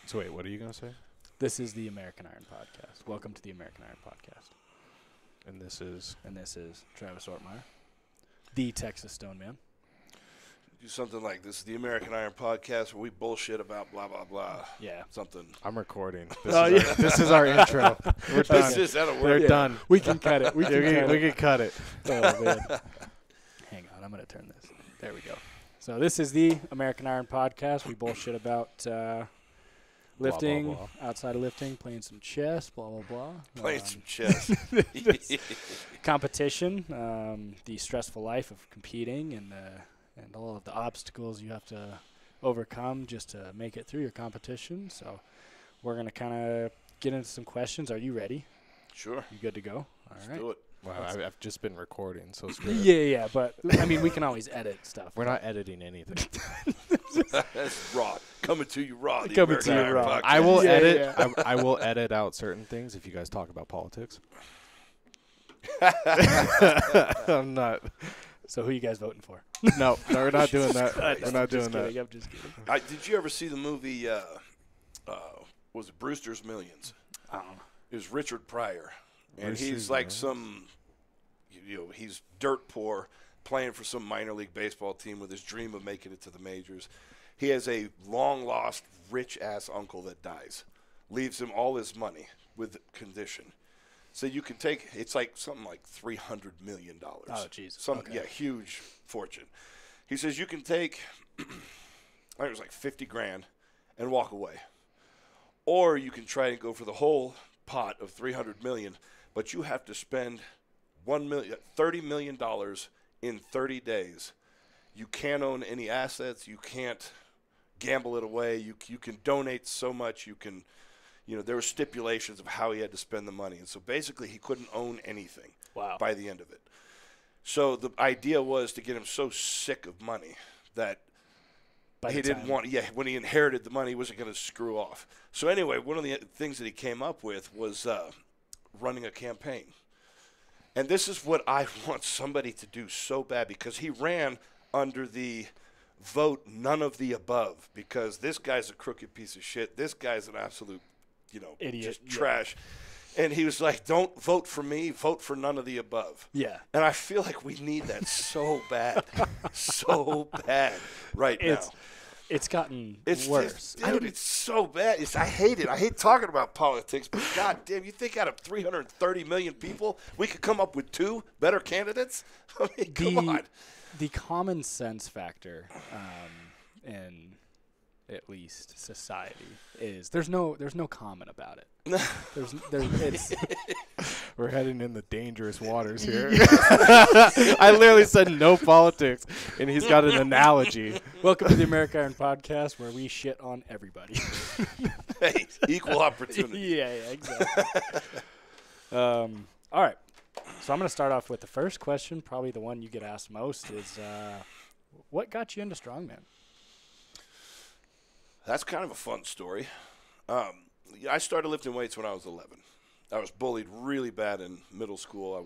So wait, what are you going to say? This is the American Iron Podcast. Welcome to the American Iron Podcast. And this is? And this is Travis Ortmayer, the Texas Stone Man. Do something like this is the American Iron Podcast where we bullshit about blah, blah, blah. Yeah. Something. I'm recording. This is our intro. We're done. That'll work. We're done. We can cut it. We can cut it. Oh, man. Hang on. I'm going to turn this. There we go. So this is the American Iron Podcast. We bullshit about lifting, blah, blah. outside of lifting, playing some chess, blah, blah, blah. Playing some chess. Competition, the stressful life of competing and all of the obstacles you have to overcome just to make it through your competition. So we're going to kind of get into some questions. Are you ready? Sure. You good to go? All Let's right. do it. Wow, I've just been recording, so screw it. Yeah, but, I mean, we can always edit stuff. We're not editing anything. That's raw. Coming to you raw. the Coming to American you Iron raw. Podcast. I will Yeah, edit. yeah. I will edit out certain things if you guys talk about politics. I'm not. So who are you guys voting for? No, we're not doing that. We're not doing that. I'm just kidding. Did you ever see the movie, was it Brewster's Millions? I don't know. It was Richard Pryor. And Brewster's he's like Millions? some, he's dirt poor, playing for some minor league baseball team with his dream of making it to the majors. He has a long-lost, rich-ass uncle that dies, leaves him all his money with condition. So you can take, it's like something like $300 million. Oh, jeez. Okay. Yeah, huge fortune. He says you can take, I think it was like 50 grand and walk away. Or you can try and go for the whole pot of $300 million, but you have to spend $30 million in 30 days. You can't own any assets. You can't gamble it away. You can donate so much. You can, there were stipulations of how he had to spend the money. And so basically he couldn't own anything by the end of it. So the idea was to get him so sick of money that he didn't want, when he inherited the money, he wasn't going to screw off. So anyway, one of the things that he came up with was running a campaign. And this is what I want somebody to do so bad, because he ran under the vote none of the above, because this guy's a crooked piece of shit. This guy's an absolute, Idiot. just trash. And he was like, don't vote for me, vote for none of the above. Yeah. And I feel like we need that so bad, so bad right now. It's gotten It's worse. dude, it's so bad. I hate it. I hate talking about politics, but God damn, you think out of 330 million people, we could come up with 2 better candidates? I mean, come on. The common sense factor in at least society is there's no comment about it. We're heading in the dangerous waters here. I literally said no politics, and he's got an analogy. Welcome to the American Iron Podcast, where we shit on everybody. Hey, equal opportunity. yeah, exactly. All right. So I'm going to start off with the first question, probably the one you get asked most, is what got you into strongman? That's kind of a fun story. I started lifting weights when I was 11. I was bullied really bad in middle school.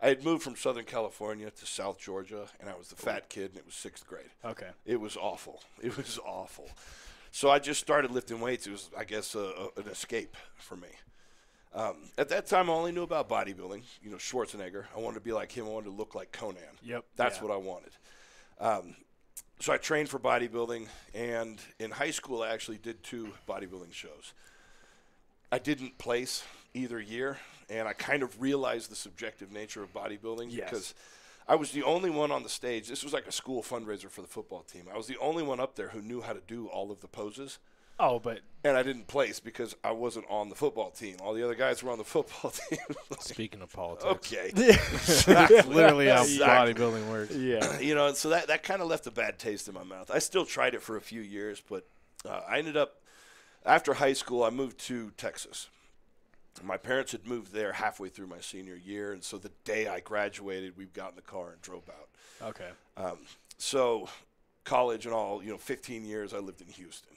I had moved from Southern California to South Georgia, and I was the fat kid, and it was 6th grade. Okay. It was awful. It was awful. So I just started lifting weights. It was, I guess, an escape for me. At that time, I only knew about bodybuilding, Schwarzenegger. I wanted to be like him. I wanted to look like Conan. Yep. That's what I wanted. So I trained for bodybuilding, and in high school, I actually did 2 bodybuilding shows. I didn't place either year, and I kind of realized the subjective nature of bodybuilding because I was the only one on the stage. This was like a school fundraiser for the football team. I was the only one up there who knew how to do all of the poses. Oh, but and I didn't place because I wasn't on the football team. All the other guys were on the football team. Speaking of politics. Okay. That's literally how bodybuilding works. Yeah. So that kind of left a bad taste in my mouth. I still tried it for a few years, but I ended up, after high school, I moved to Texas. My parents had moved there halfway through my senior year, and so the day I graduated, we got in the car and drove out. Okay. So college and all, 15 years I lived in Houston.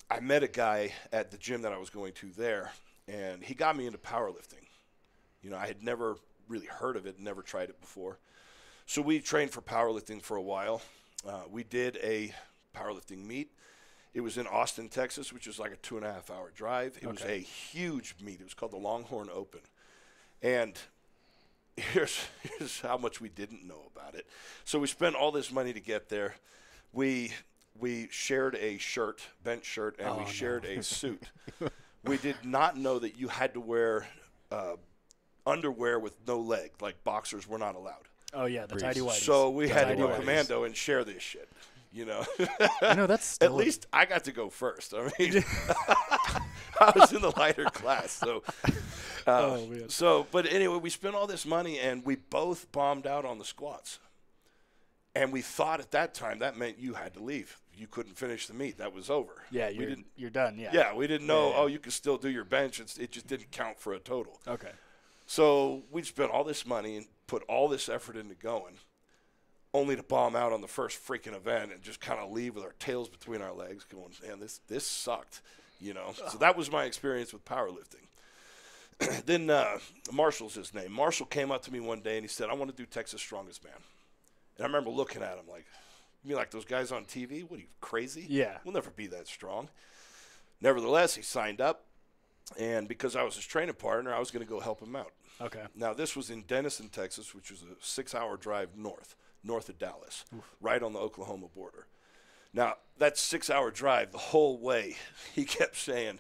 I met a guy at the gym that I was going to there, and he got me into powerlifting. I had never really heard of it, never tried it before. So we trained for powerlifting for a while. We did a powerlifting meet, It was in Austin, Texas, which is like a 2.5-hour drive. It was a huge meet. It was called the Longhorn Open. And here's how much we didn't know about it. So we spent all this money to get there. We shared a shirt, bench shirt, and we shared a suit. We did not know that you had to wear underwear with no leg, like boxers were not allowed. Oh, yeah, the tidy whities. So we had to go commando and share this shit, you know. I know, that's still At least I got to go first. I mean, I was in the lighter class. So, but anyway, we spent all this money, and we both bombed out on the squats. And we thought at that time that meant you had to leave. You couldn't finish the meet. That was over. Yeah, you're done, yeah. Yeah, we didn't know, you can still do your bench. It just didn't count for a total. Okay. So we spent all this money and put all this effort into going, only to bomb out on the first freaking event and just kind of leave with our tails between our legs going, man, this sucked, you know. So that was my experience with powerlifting. Then Marshall's his name. Marshall came up to me one day and he said, I want to do Texas Strongest Man. And I remember looking at him like, you mean like those guys on TV? What, are you crazy? Yeah. We'll never be that strong. Nevertheless, he signed up. And because I was his training partner, I was going to go help him out. Okay. Now, this was in Denison, Texas, which was a 6-hour drive north of Dallas, right on the Oklahoma border. Now, that 6-hour drive, the whole way, he kept saying,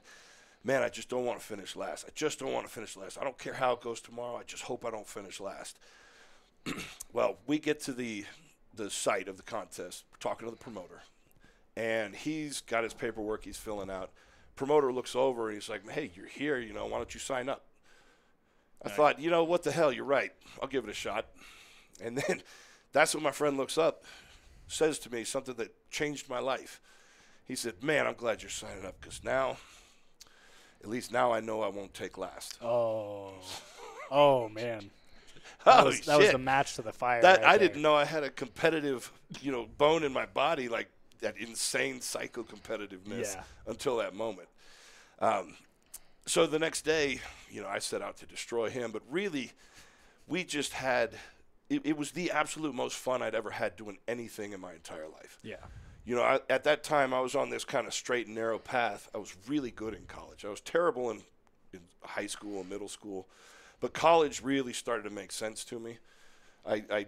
man, I just don't want to finish last. I just don't want to finish last. I don't care how it goes tomorrow. I just hope I don't finish last. Well, we get to the site of the contest, we're talking to the promoter, and he's got his paperwork he's filling out. Promoter looks over and he's like, hey, you're here, you know, why don't you sign up? I thought, you know, what the hell, you're right. I'll give it a shot. And then that's when my friend looks up, says to me something that changed my life. He said, man, I'm glad you're signing up because now, at least now I know I won't take last. Oh, man. That was the match to the fire. I didn't know I had a competitive, you know, bone in my body, like that insane psycho-competitiveness until that moment. So the next day, you know, I set out to destroy him. But really, we just had it was the absolute most fun I'd ever had doing anything in my entire life. Yeah. You know, at that time, I was on this kind of straight and narrow path. I was really good in college. I was terrible in high school and middle school. But college really started to make sense to me. I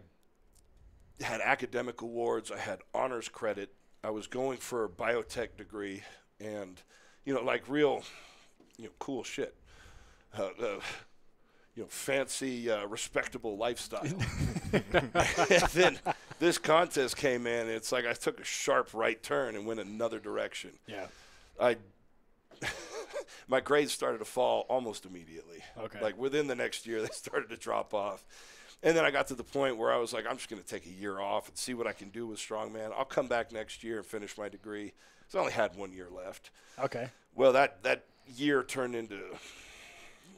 had academic awards. I had honors credit. I was going for a biotech degree and, you know, like real, you know, cool shit. You know, fancy, respectable lifestyle. And then this contest came in, and it's like I took a sharp right turn and went another direction. Yeah. My grades started to fall almost immediately. Okay. Like within the next year, they started to drop off. And then I got to the point where I was like, I'm just going to take a year off and see what I can do with strongman. I'll come back next year and finish my degree. So I only had 1 year left. Okay. Well, that year turned into,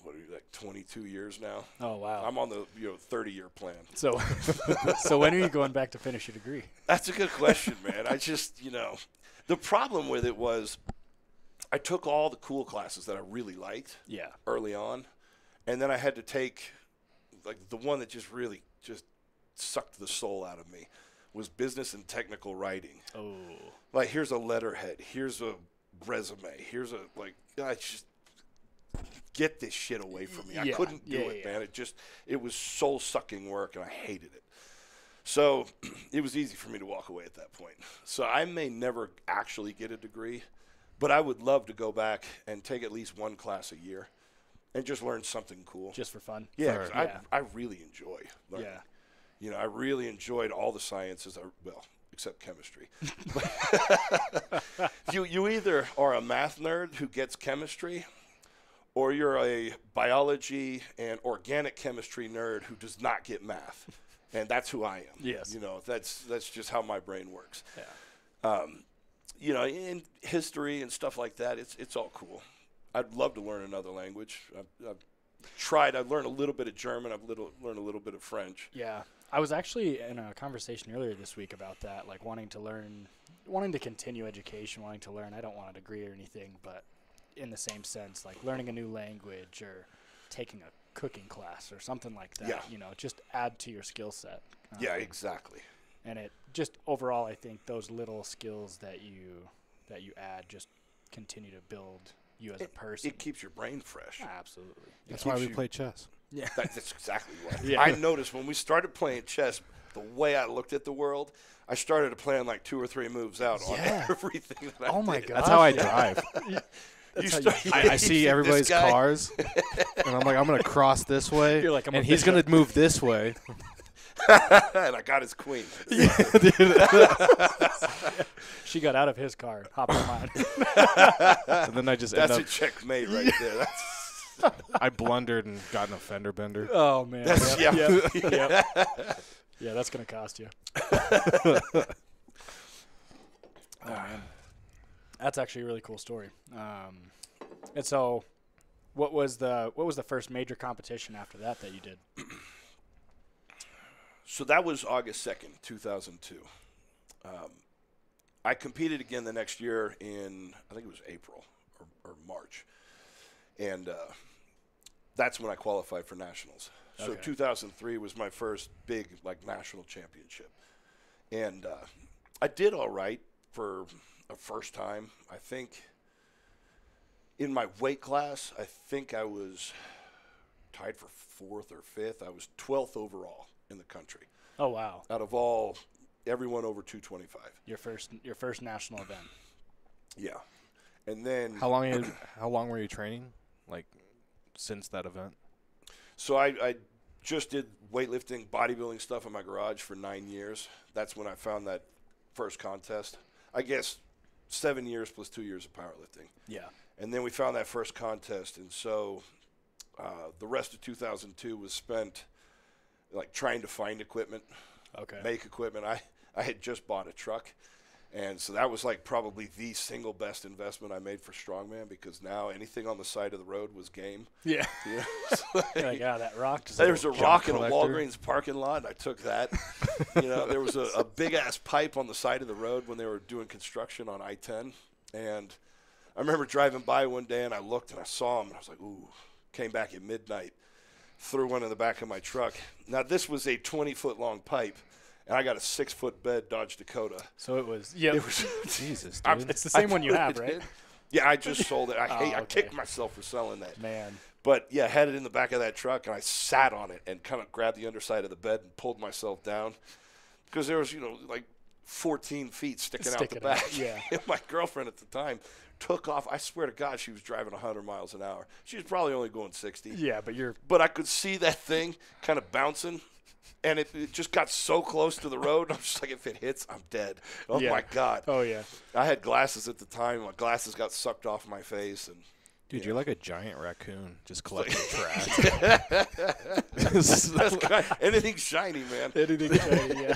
what are you, like 22 years now? Oh, wow. I'm on the 30-year plan. So when are you going back to finish your degree? That's a good question, man. I just, the problem with it was I took all the cool classes that I really liked early on, and then I had to take, like, the one that just really just sucked the soul out of me was business and technical writing. Oh. Like, here's a letterhead. Here's a resume. Here's I just get this shit away from me. I couldn't do it, man. It was soul-sucking work, and I hated it. So it was easy for me to walk away at that point. So I may never actually get a degree, but I would love to go back and take at least one class a year and just learn something cool. Just for fun? Yeah, 'cause I really enjoy learning. Yeah. I really enjoyed all the sciences, except chemistry. You either are a math nerd who gets chemistry, or you're a biology and organic chemistry nerd who does not get math. And that's who I am. Yes. That's just how my brain works. Yeah. In history and stuff like that, it's all cool. I'd love to learn another language. I've tried. I've learned a little bit of German. I've learned a little bit of French. Yeah. I was actually in a conversation earlier this week about that, like wanting to continue education, wanting to learn. I don't want a degree or anything, but in the same sense, like learning a new language or taking a cooking class or something like that. Yeah. Just add to your skill set. Yeah, exactly. And it just overall, I think those little skills that you that you add just continue to build you as a person. It keeps your brain fresh. Absolutely. That's why we play chess. Yeah. That's exactly why. Yeah. I noticed when we started playing chess, the way I looked at the world, I started to plan like 2 or 3 moves out on everything that I Oh my did. God. That's how I drive. I see everybody's guy- cars, and I'm like, I'm gonna cross this way, You're like, I'm a and he's gonna move this way. and I got his queen. She got out of his car, hopped on mine. And then I just end That's up. a checkmate right there. That's, I blundered and got an offender bender. Oh man. that's Yep. Yeah, that's gonna cost you. Oh man, that's actually a really cool story. And so, what was the first major competition after that you did? So that was August 2nd, 2002. I competed again the next year in, I think it was April or March. And that's when I qualified for nationals. So Okay. 2003 was my first big, national championship. And I did all right for a first time. I think in my weight class, I think I was tied for 4th or 5th. I was 12th overall in the country. Oh wow, Out of everyone over 225. your first national event. Yeah. And then How long were you training? Since that event? so I just did weightlifting, bodybuilding stuff in my garage for 9 years. That's when I found that first contest. I guess 7 years plus 2 years of powerlifting. Yeah. And then we found that first contest, and so the rest of 2002 was spent trying to find equipment, Okay. make equipment. I had just bought a truck, and so that was probably the single best investment I made for strongman, because now anything on the side of the road was game. Yeah. You know? You're like, that rock. There's a rock in a collector. Walgreens parking lot, and I took that. There was a big-ass pipe on the side of the road when they were doing construction on I-10. And I remember driving by one day, and I looked, and I saw him, and I was like, ooh. Came back at midnight, threw one in the back of my truck. Now, this was a 20-foot-long pipe, and I got a 6-foot bed Dodge Dakota. So it was. Yeah. It was Jesus, I- dude. It's the same one you put have, it right? in. Yeah, I just sold it. I okay. kicked myself for selling that. Man. But, yeah, I had it in the back of that truck, and I sat on it and kind of grabbed the underside of the bed and pulled myself down, because there was, 14 feet sticking out the Sticking back. out, yeah. And my girlfriend at the time took off. I swear to God, she was driving 100 miles an hour. She was probably only going 60. Yeah, but you're. But I could see that thing kind of bouncing, and it just got so close to the road. I'm just like, if it hits, I'm dead. Oh, Yeah. my God. Oh yeah. I had glasses at the time. My glasses got sucked off my face. And Dude, you're like a giant raccoon just collecting trash. that's anything shiny, man. Anything shiny, yeah.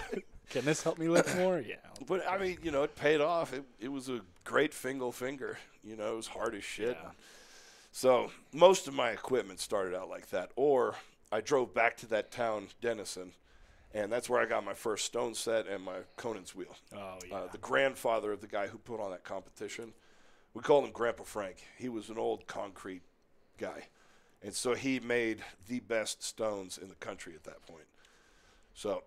Can this help me lift more? Yeah. But, I mean, it paid off. It was a great finger. It was hard as shit. Yeah. So most of my equipment started out like that. Or I drove back to that town, Denison, and that's where I got my first stone set and my Conan's wheel. Oh yeah. The grandfather of the guy who put on that competition, we called him Grandpa Frank. He was an old concrete guy. And so he made the best stones in the country at that point. So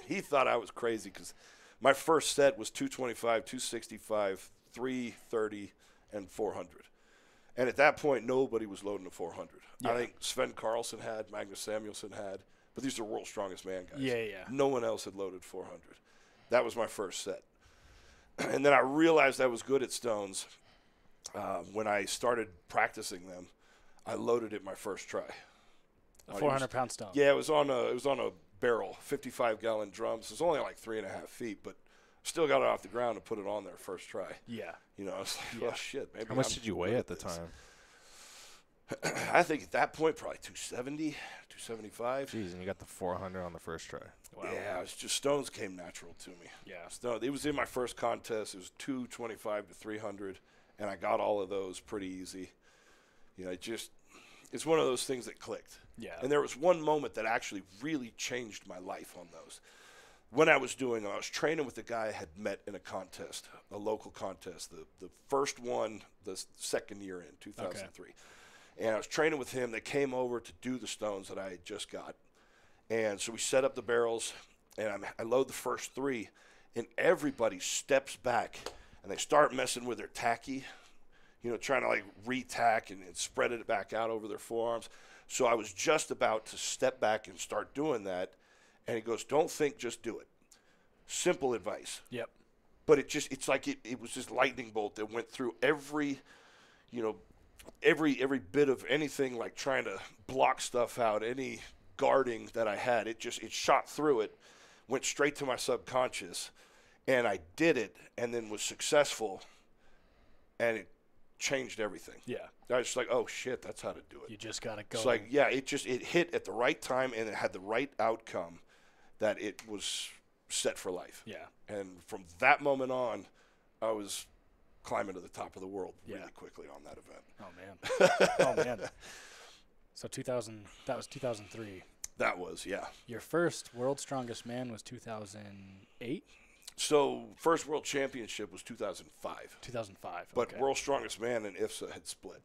he thought I was crazy, because my first set was 225, 265, 330, and 400. And at that point, nobody was loading a 400. Yeah. I think Sven Carlson had, Magnus Samuelson had, but these are world's strongest man guys. Yeah, yeah. No one else had loaded 400. That was my first set. And then I realized I was good at stones when I started practicing them. I loaded it my first try. A 400-pound stone. Yeah, it was on a barrel, 55-gallon drums. It was only 3.5 feet, but still got it off the ground and put it on there first try. Yeah. I was like, Yeah. oh, shit. Maybe How much I'm did you good weigh at the this. time? I think at that point, probably 270, 275. Jeez, and you got the 400 on the first try. Wow. Yeah, it was just stones came natural to me. Yeah. It was in my first contest. It was 225 to 300, and I got all of those pretty easy. It's one of those things that clicked. Yeah. And there was one moment that actually really changed my life on those. When I was training with a guy I had met in a contest, a local contest, the first one, the second year in 2003. Okay. And I was training with him. They came over to do the stones that I had just got. And so we set up the barrels, and I load the first 3, and everybody steps back. and they start messing with their tacky, trying to like re-tack and spread it back out over their forearms. So I was just about to step back and start doing that, and he goes, "Don't think, just do it." Simple advice. Yep. But it's like it was this lightning bolt that went through every bit of anything, like trying to block stuff out, any guarding that I had. It shot through it, went straight to my subconscious, and I did it, and then was successful, and it changed everything. Yeah. I was just like, oh shit, that's how to do it. You just gotta go. It's like, yeah, it hit at the right time, and it had the right outcome, that it was set for life. Yeah. And from that moment on, I was climbing to the top of the world really quickly on that event. Oh man. Oh man. So that was 2003. That was, yeah. Your first World's Strongest Man was 2008? So first world championship was 2005. 2005. But okay. World's Strongest Man and IFSA had split.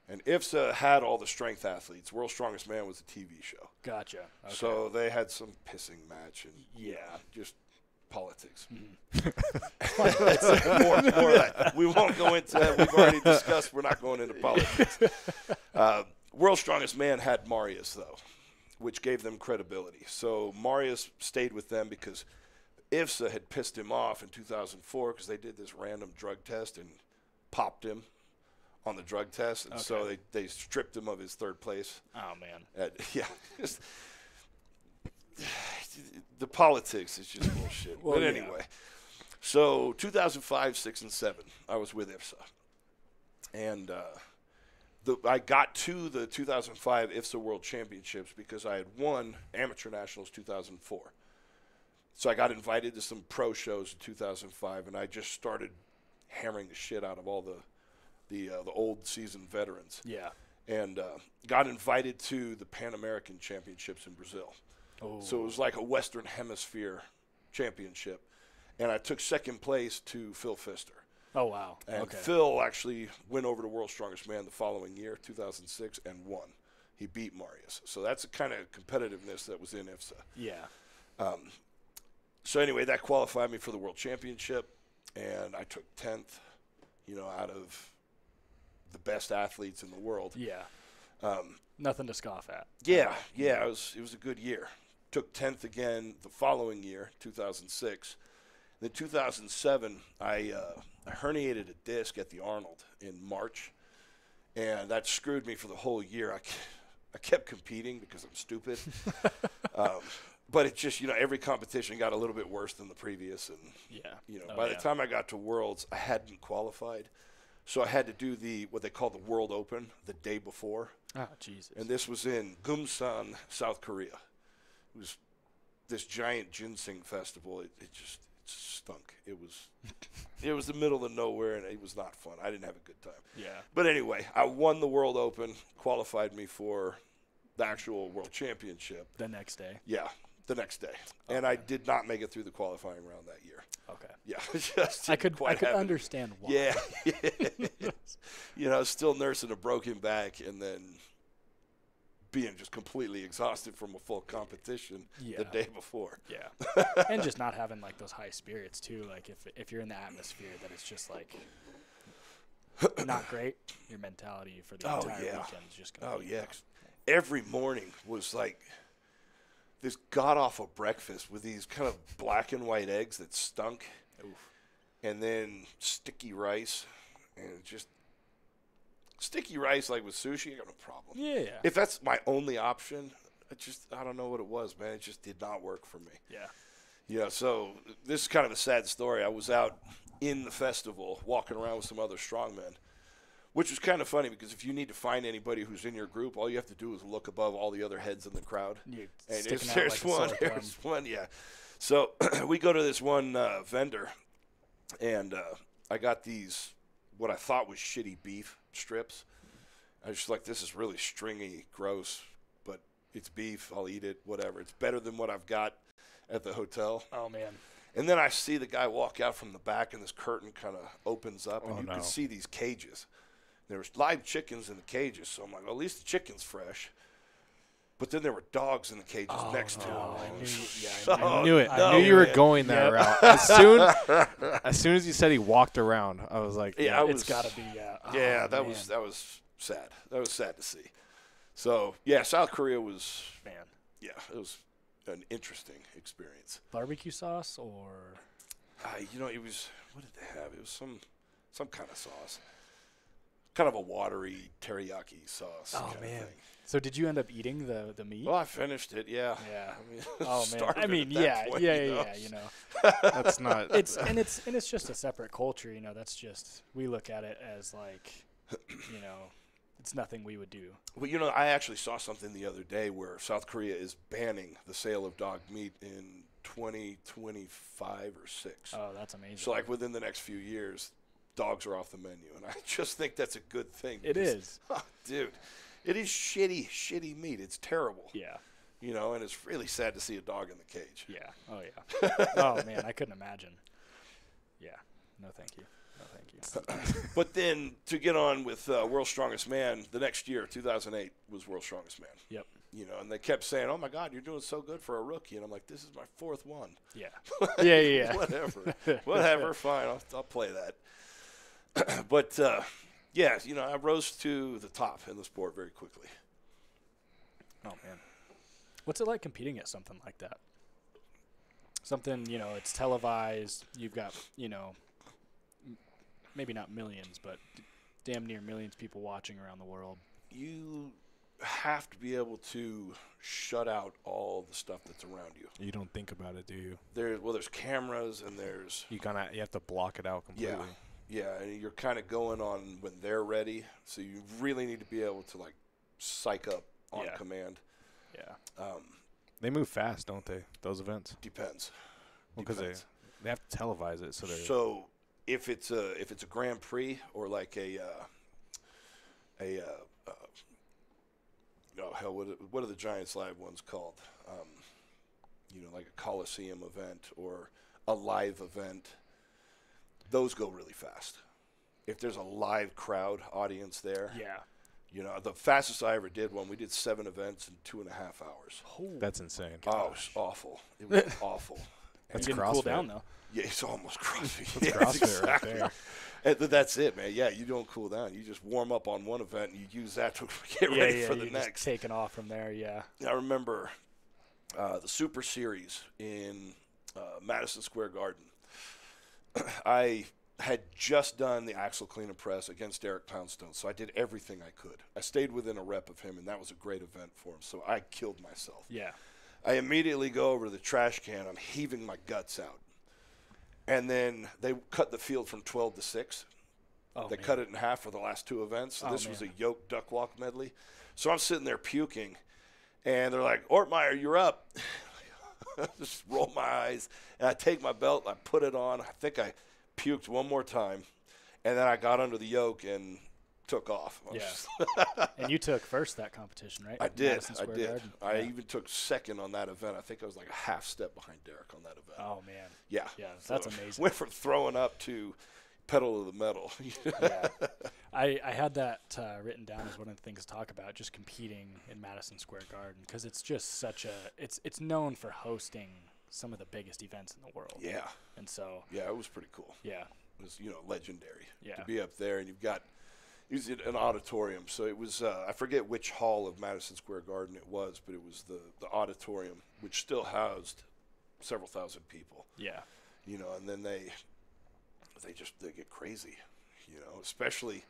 And IFSA had all the strength athletes. World's Strongest Man was a TV show. Gotcha. Okay. So they had some pissing match and just politics. more of that. We won't go into that. We've already discussed we're not going into politics. World's Strongest Man had Marius, though, which gave them credibility. So Marius stayed with them because IFSA had pissed him off in 2004 because they did this random drug test and popped him on the drug test. And so they stripped him of his third place. Oh, man. The politics is just bullshit. Well, but anyway, so 2005, 6, and 7, I was with IFSA. And I got to the 2005 IFSA World Championships because I had won Amateur Nationals 2004. So I got invited to some pro shows in 2005, and I just started hammering the shit out of all the old seasoned veterans. Yeah. And got invited to the Pan American Championships in Brazil. Oh. So it was like a Western Hemisphere championship. And I took second place to Phil Pfister. Oh, wow. And okay. Phil actually went over to World's Strongest Man the following year, 2006, and won. He beat Marius. So that's the kind of competitiveness that was in IFSA. Yeah. So anyway, that qualified me for the World Championship, and I took 10th, out of the best athletes in the world. Yeah. Nothing to scoff at. Yeah, it was a good year. Took 10th again the following year, 2006. Then 2007, I herniated a disc at the Arnold in March, and that screwed me for the whole year. I kept competing because I'm stupid. But it just, every competition got a little bit worse than the previous. And, by the time I got to Worlds, I hadn't qualified. So I had to do what they call the World Open the day before. Oh, Jesus. And this was in Gumsan, South Korea. It was this giant ginseng festival. It stunk. It was the middle of nowhere, and it was not fun. I didn't have a good time. Yeah. But anyway, I won the World Open, qualified me for the actual World Championship. The next day. Yeah, the next day. Okay. And I did not make it through the qualifying round that year. Okay. Yeah, I could understand why. Yeah. Still nursing a broken back and then being just completely exhausted from a full competition the day before. Yeah. And just not having like those high spirits too. Like if you're in the atmosphere that it's just like not great, your mentality for the entire weekend is just going to be Every morning was like this god-awful breakfast with these kind of black and white eggs that stunk. Oof. And then sticky rice. And just sticky rice like with sushi, I got no problem. Yeah. If that's my only option, I don't know what it was, man. It just did not work for me. Yeah. Yeah, so this is kind of a sad story. I was out in the festival walking around with some other strongmen, which was kind of funny because if you need to find anybody who's in your group, all you have to do is look above all the other heads in the crowd. And there's one, yeah. So we go to this one vendor, and I got these, what I thought was shitty beef strips. I was just like, this is really stringy, gross, but it's beef. I'll eat it, whatever. It's better than what I've got at the hotel. Oh, man. And then I see the guy walk out from the back, and this curtain kind of opens up, and you can see these cages. There was live chickens in the cages, so I'm like, well, at least the chicken's fresh. But then there were dogs in the cages next to him. I knew it. No, I knew you were man. going that route. As soon as you said he walked around, I was like, Yeah, It's got to be. that was sad. That was sad to see. So yeah, South Korea was it was an interesting experience. Barbecue sauce or? It was, what did they have? It was some kind of sauce, kind of a watery teriyaki sauce. Oh man. So did you end up eating the meat? Well, I finished it. Yeah. Yeah. I mean, Oh man. starving I mean, at that point, You know, that's not. it's just a separate culture. You know, that's just we look at it as like, you know, it's nothing we would do. Well, I actually saw something the other day where South Korea is banning the sale of dog meat in 2025 or 6. Oh, that's amazing. So like within the next few years, dogs are off the menu, and I just think that's a good thing. It is. Oh, dude, it is shitty meat. It's terrible. Yeah. And it's really sad to see a dog in the cage. Yeah. Oh yeah. Oh man, I couldn't imagine. Yeah. No, thank you. But then to get on with World's Strongest Man, the next year, 2008, was World's Strongest Man. Yep. And they kept saying, "Oh my God, you're doing so good for a rookie," and I'm like, "This is my 4th one." Yeah. Yeah. Whatever, fine, I'll play that. But I rose to the top in the sport very quickly. Oh man, what's it like competing at something like that? Something, it's televised. You've got, maybe not millions, but damn near millions of people watching around the world. You have to be able to shut out all the stuff that's around you. You don't think about it, do you? There's cameras and there's you have to block it out completely. Yeah, and you're kind of going on when they're ready, so you really need to be able to like psych up on command. Yeah. They move fast, don't they? Those events. Depends. Well, because they have to televise it, so if it's a Grand Prix or like what are the Giants Live ones called? Like a Coliseum event or a live event. Those go really fast. If there's a live crowd audience there. Yeah. The fastest I ever did one, we did 7 events in 2.5 hours. Oh, that's insane. Oh, it was awful. It was awful. That's you didn't CrossFit. cool down though. Yeah, it's almost CrossFit. That's CrossFit exactly. right there. And that's it, man. Yeah, you don't cool down. You just warm up on one event and you use that to get ready for the you're next. Just taking off from there, yeah. I remember the Super Series in Madison Square Garden. I had just done the axle clean and press against Derek Poundstone, so I did everything I could. I stayed within a rep of him, and that was a great event for him, so I killed myself. Yeah. I immediately go over to the trash can. I'm heaving my guts out. And then they cut the field from 12 to 6. They cut it in half for the last 2 events. So this was a yoke duck walk medley. So I'm sitting there puking, and they're like, "Ortmayer, you're up." I just roll my eyes, and I take my belt, I put it on. I think I puked one more time, and then I got under the yoke and took off. And you took first that competition, right? I did. Madison Square Garden. I even took second on that event. I think I was like a half step behind Derek on that event. Oh man. Yeah. Yeah, So that's amazing. Went from throwing up to pedal to the metal. Yeah. I had that written down as one of the things to talk about, just competing in Madison Square Garden, because it's just such a it's known for hosting some of the biggest events in the world. Yeah. And so Yeah, it was pretty cool. yeah. It was, legendary Yeah. to be up there, and it was in an auditorium. So it was, I forget which hall of Madison Square Garden it was, but it was the auditorium, which still housed several thousand people. Yeah. And then they get crazy, especially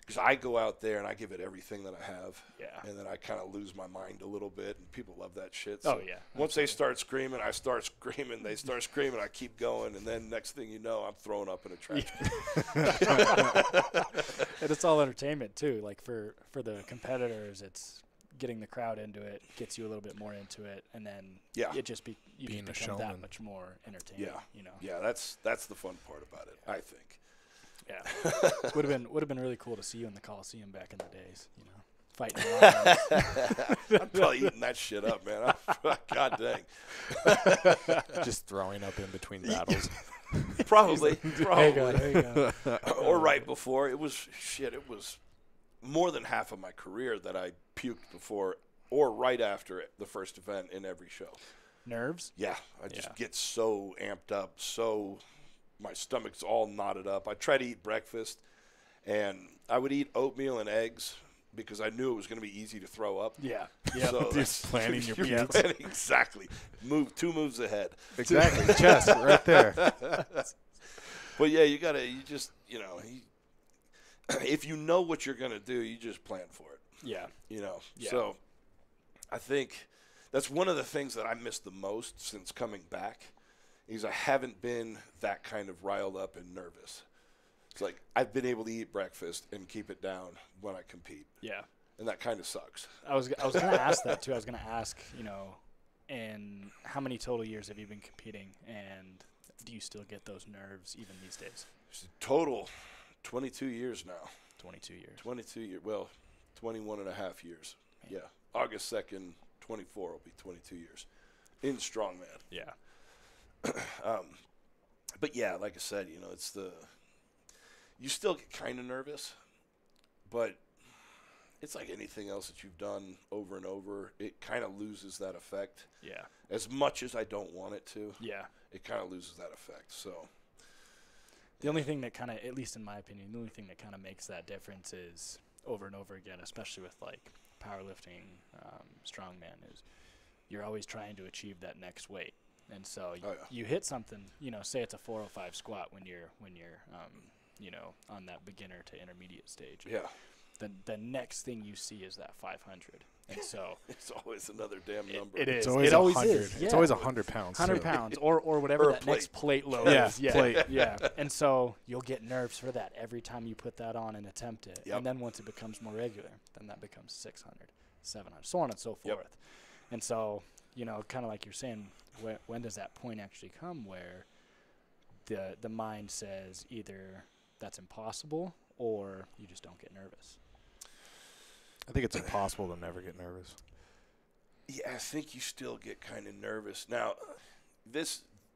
because I go out there and I give it everything that I have. Yeah. And then I kind of lose my mind a little bit, and people love that shit. So Oh, yeah. Once they start screaming, I start screaming. They start screaming, I keep going, and then next thing you know, I'm throwing up in a trash can. And it's all entertainment too. Like for the competitors, it's getting the crowd into it, gets you a little bit more into it, and then it just you Being just a become showman. that much more entertaining. Yeah. You know. Yeah, that's the fun part about it, I think. Yeah. would have been really cool to see you in the Coliseum back in the days. Fighting lions. I'm probably eating that shit up, man. God dang. Just throwing up in between battles. Probably. There you go. Or right before. It was more than half of my career that I puked before or right after it, the first event in every show. Nerves? Yeah, I just get so amped up, so my stomach's all knotted up. I try to eat breakfast, and I would eat oatmeal and eggs because I knew it was going to be easy to throw up. Yeah. So Just planning your you're pukes. planning exactly. Two moves ahead. Exactly. Chest right there. But yeah, you just, if you know what you're going to do, you just plan for it. Yeah. Yeah. So I think that's one of the things that I miss the most since coming back is I haven't been that kind of riled up and nervous. It's like I've been able to eat breakfast and keep it down when I compete. Yeah. And that kind of sucks. I was going to ask that too. I was going to ask, and how many total years have you been competing, and do you still get those nerves even these days? Total 22 years now. 22 years. 22 years. Well, 21 and a half years. Man. Yeah. August 2nd, 24 will be 22 years in strongman. Yeah. But yeah, like I said, you still get kind of nervous, but it's like anything else that you've done over and over. It kind of loses that effect. Yeah. As much as I don't want it to. Yeah. It kind of loses that effect. So the only thing that kind of, at least in my opinion, the only thing that kind of makes that difference is over and over again, especially with like powerlifting, strongman, is you're always trying to achieve that next weight. And so you hit something, say it's a 405 squat when you're on that beginner to intermediate stage. Yeah. The next thing you see is that 500. And so it's always another damn number. It is. It's always it always 100. is. Yeah. It's always 100 pounds. 100 pounds or whatever Or that plate. next plate load Yeah, is. Yeah. plate. Yeah. And so you'll get nerves for that every time you put that on and attempt it. Yep. And then once it becomes more regular, then that becomes 600, 700, so on and so forth. Yep. And so, kind of like you're saying, when does that point actually come where the mind says either that's impossible or you just don't get nervous? I think it's impossible to never get nervous. Yeah, I think you still get kind of nervous. Now,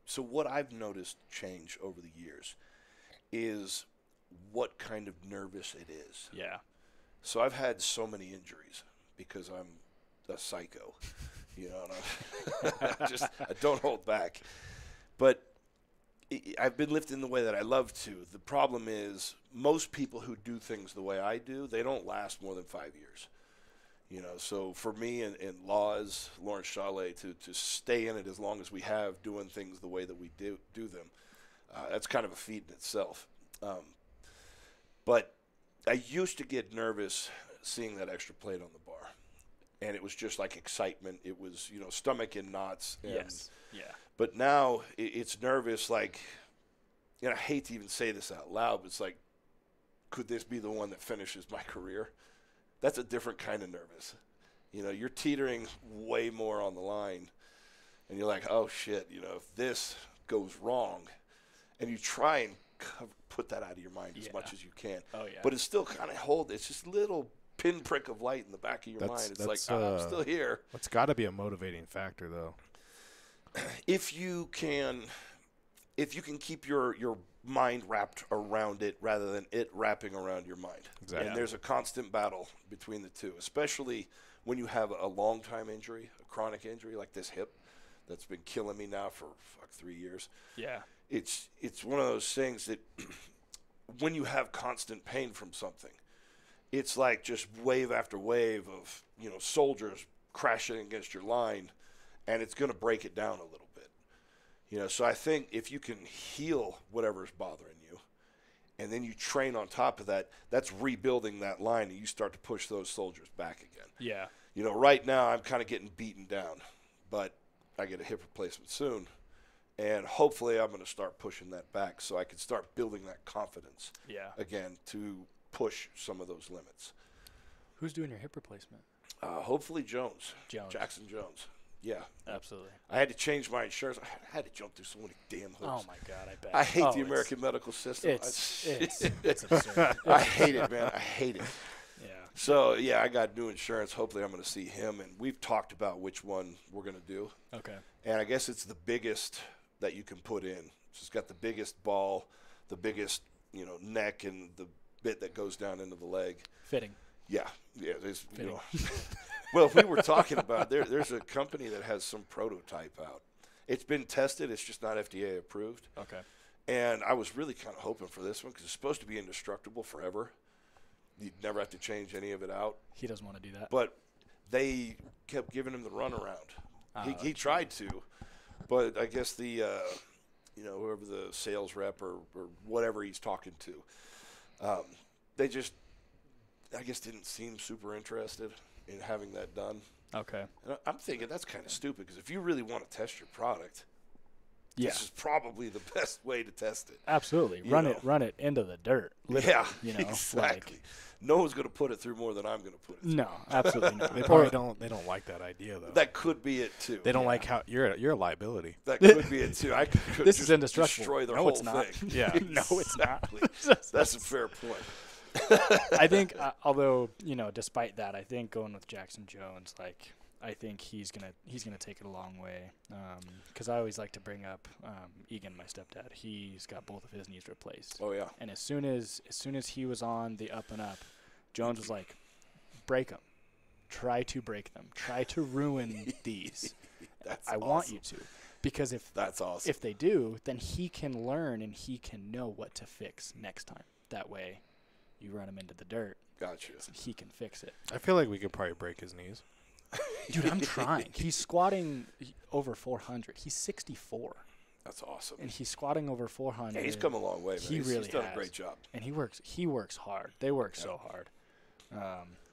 so what I've noticed change over the years is what kind of nervous it is. Yeah. So I've had so many injuries because I'm a psycho, and I don't hold back. But I've been lifting the way that I love to. The problem is most people who do things the way I do, they don't last more than 5 years. So for me and Lawrence Chalet to stay in it as long as we have, doing things the way that we do them, that's kind of a feat in itself. But I used to get nervous seeing that extra plate on the bar. And it was just like excitement. It was, stomach in knots. And Yes. Yeah. But now it's nervous, like, I hate to even say this out loud, but it's like, could this be the one that finishes my career? That's a different kind of nervous. You're teetering way more on the line, and you're like, oh, shit, if this goes wrong, and you try and put that out of your mind as much as you can. Oh, yeah. But it's still kind of it's just a little pinprick of light in the back of your mind. It's like, I'm still here. That's got to be a motivating factor, though. If you can keep your mind wrapped around it rather than it wrapping around your mind. Exactly. And there's a constant battle between the two, especially when you have a long time injury, a chronic injury like this hip that's been killing me now for 3 years. Yeah. It's one of those things that when you have constant pain from something, it's like just wave after wave of, soldiers crashing against your line, and it's going to break it down a little bit. So I think if you can heal whatever's bothering you, and then you train on top of that, that's rebuilding that line, and you start to push those soldiers back again. Yeah. Right now I'm kind of getting beaten down, but I get a hip replacement soon, and hopefully I'm going to start pushing that back so I can start building that confidence again to push some of those limits. Who's doing your hip replacement? Hopefully Jones. Jackson Jones. Yeah. Absolutely. I had to change my insurance. I had to jump through so many damn hoops. Oh, my God, I bet. I hate the American medical system. It's absurd. I hate it, man. I hate it. Yeah. So, yeah, I got new insurance. Hopefully I'm going to see him, and we've talked about which one we're going to do. Okay. And I guess it's the biggest that you can put in. So it's got the biggest ball, the biggest, neck, and the bit that goes down into the leg. Fitting. Yeah. There's, Well, we were talking about there's a company that has some prototype out. It's been tested. It's just not FDA approved. Okay. And I was really kind of hoping for this one because it's supposed to be indestructible forever. You'd never have to change any of it out. He doesn't want to do that. But they kept giving him the runaround. He tried to, but I guess the whoever the sales rep or whatever he's talking to, they just, I guess, didn't seem super interested in having that done. Okay. And I'm thinking that's kind of stupid because if you really want to test your product, Yeah. this is probably the best way to test it. Absolutely. You Run know. it into the dirt. Literally, Yeah, exactly. No one's going to put it through more than I'm going to put it through. No, absolutely not. They probably don't. They don't like that idea though. That could be it too. They don't like how you're a liability. That could be it too. I could This just is indestructible. destroy their No, whole it's not. thing. Yeah. No, it's not. Exactly. That's a fair point. I think, although despite that, I think going with Jackson Jones, I think he's gonna take it a long way. Because I always like to bring up Egan, my stepdad. He's got both of his knees replaced. Oh yeah. And as soon as he was on the up and up, Jones was like, break them. Try to break them. Try to ruin these. I want you to. Because That's awesome. if they do, then he can learn and he can know what to fix next time. That way, you run him into the dirt. Gotcha. He can fix it. I feel like we could probably break his knees. Dude, I'm trying. He's squatting over 400. He's 64. That's awesome. And he's squatting over 400. Yeah, he's come a long way, man. He He's really done has. a great job. And he works hard. They work so hard.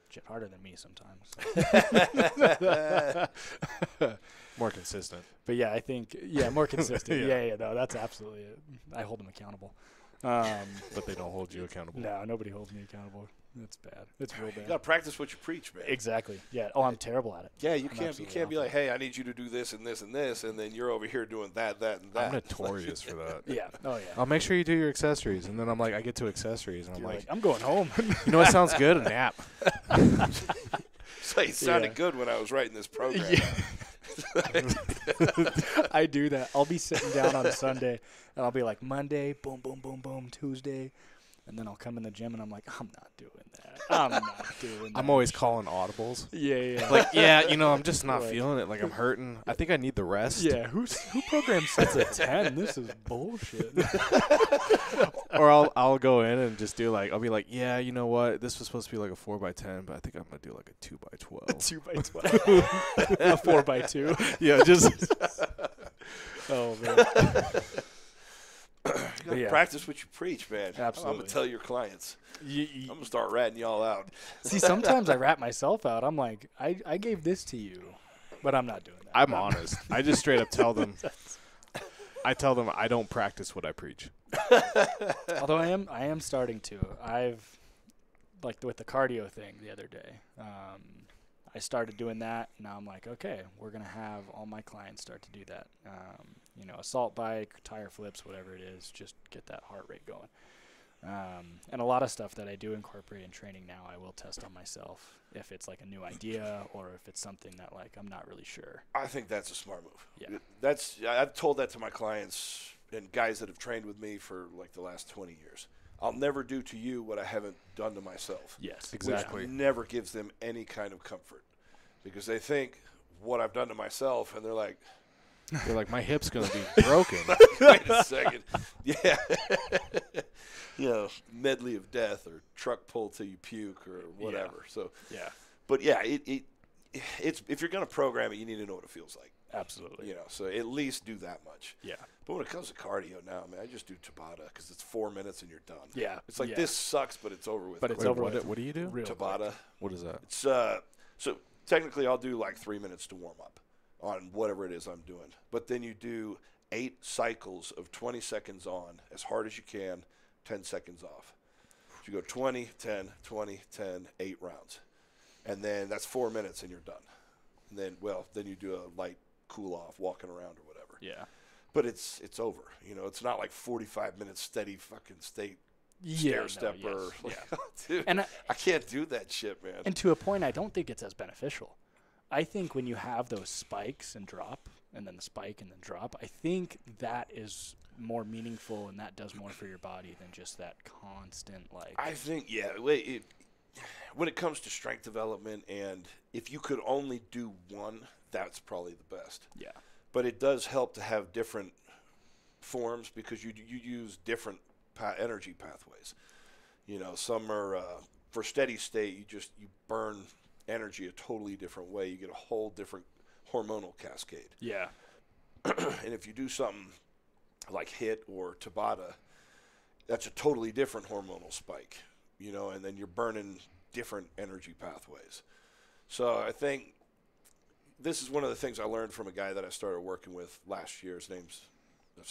Shit, harder than me sometimes. More consistent. But yeah, I think, more consistent. Yeah. Yeah, no, that's absolutely it. I hold him accountable. But they don't hold you accountable. No, nobody holds me accountable. It's bad. It's real You bad. got to practice what you preach, man. Exactly. Yeah. Oh, I'm terrible at it. Yeah, you I'm can't absolutely be like, hey, I need you to do this and this and this, and then you're over here doing that, and that. I'm notorious for that. Yeah. Oh, yeah. I'll make sure you do your accessories, and then I'm like, I get to accessories, and I'm You're like, I'm going home. you know what sounds good? A nap. So it sounded Yeah. good when I was writing this program. I do that. I'll be sitting down on Sunday, and I'll be like, Monday, boom, boom, boom, boom, Tuesday. And then I'll come in the gym, and I'm like, I'm not doing that. I'm not doing that. I'm always calling audibles. Yeah. Like, yeah, I'm just not Like- feeling it. Like, I'm hurting. I think I need the rest. Yeah, who programs sets at 10? This is bullshit. Or I'll go in and just do I'll be like, yeah, you know what? This was supposed to be like a 4x10, but I think I'm gonna do like a 2x12. 2x12. A 4x2. Yeah, just Oh, man. You got to Yeah. practice what you preach, man. I'm Absolutely. going to tell your clients. I'm You- going to start ratting y'all out. See, sometimes I rat myself out. I'm like, I gave this to you, but I'm not doing that. I'm honest. I just straight up tell them. I tell them I don't practice what I preach. Although I am starting to. I've with the cardio thing the other day. I started doing that. Now I'm like, okay, we're gonna have all my clients start to do that. Assault bike, tire flips, whatever it is, just get that heart rate going. And a lot of stuff that I do incorporate in training now, I will test on myself if it's like a new idea or if it's something that I'm not really sure. I think that's a smart move. Yeah. I've told that to my clients and guys that have trained with me for the last 20 years. I'll never do to you what I haven't done to myself. Yes, Exactly. Which never gives them any kind of comfort because they think what I've done to myself and they're like, They're like, my hip's gonna be broken. wait a second. Yeah. Medley of death or truck pull till you puke or whatever. So, Yeah, but yeah, it's if you're going to program it, you need to know what it feels like. absolutely. So at least do that much. Yeah. But when it comes to cardio now, man, I just do Tabata because it's 4 minutes and you're done. Yeah. It's like yeah. this sucks, but it's over with. But it's quick. over what, with. what do you do? Real Tabata. What is that? It's so technically I'll do 3 minutes to warm up on whatever it is I'm doing. But then you do 8 cycles of 20 seconds on as hard as you can, 10 seconds off. So you go 20, 10, 20, 10, 8 rounds. And then that's 4 minutes and you're done. And then you do a light cool off, walking around or whatever. Yeah. But it's over. It's not like 45 minutes steady fucking stair step or dude, And I can't do that shit, man. And to a point, I don't think it's as beneficial. I think when you have those spikes and drop, and then the spike and then drop, I think that is more meaningful and that does more for your body than just that constant I think when it comes to strength development, and if you could only do one, that's probably the best. Yeah. But it does help to have different forms because you use different energy pathways. You know, some are for steady state. You burn energy a totally different way. You get a whole different hormonal cascade. Yeah. And if you do something like HIIT or Tabata, that's a totally different hormonal spike. You know, and then you're burning different energy pathways. So I think this is one of the things I learned from a guy that I started working with last year. His name's,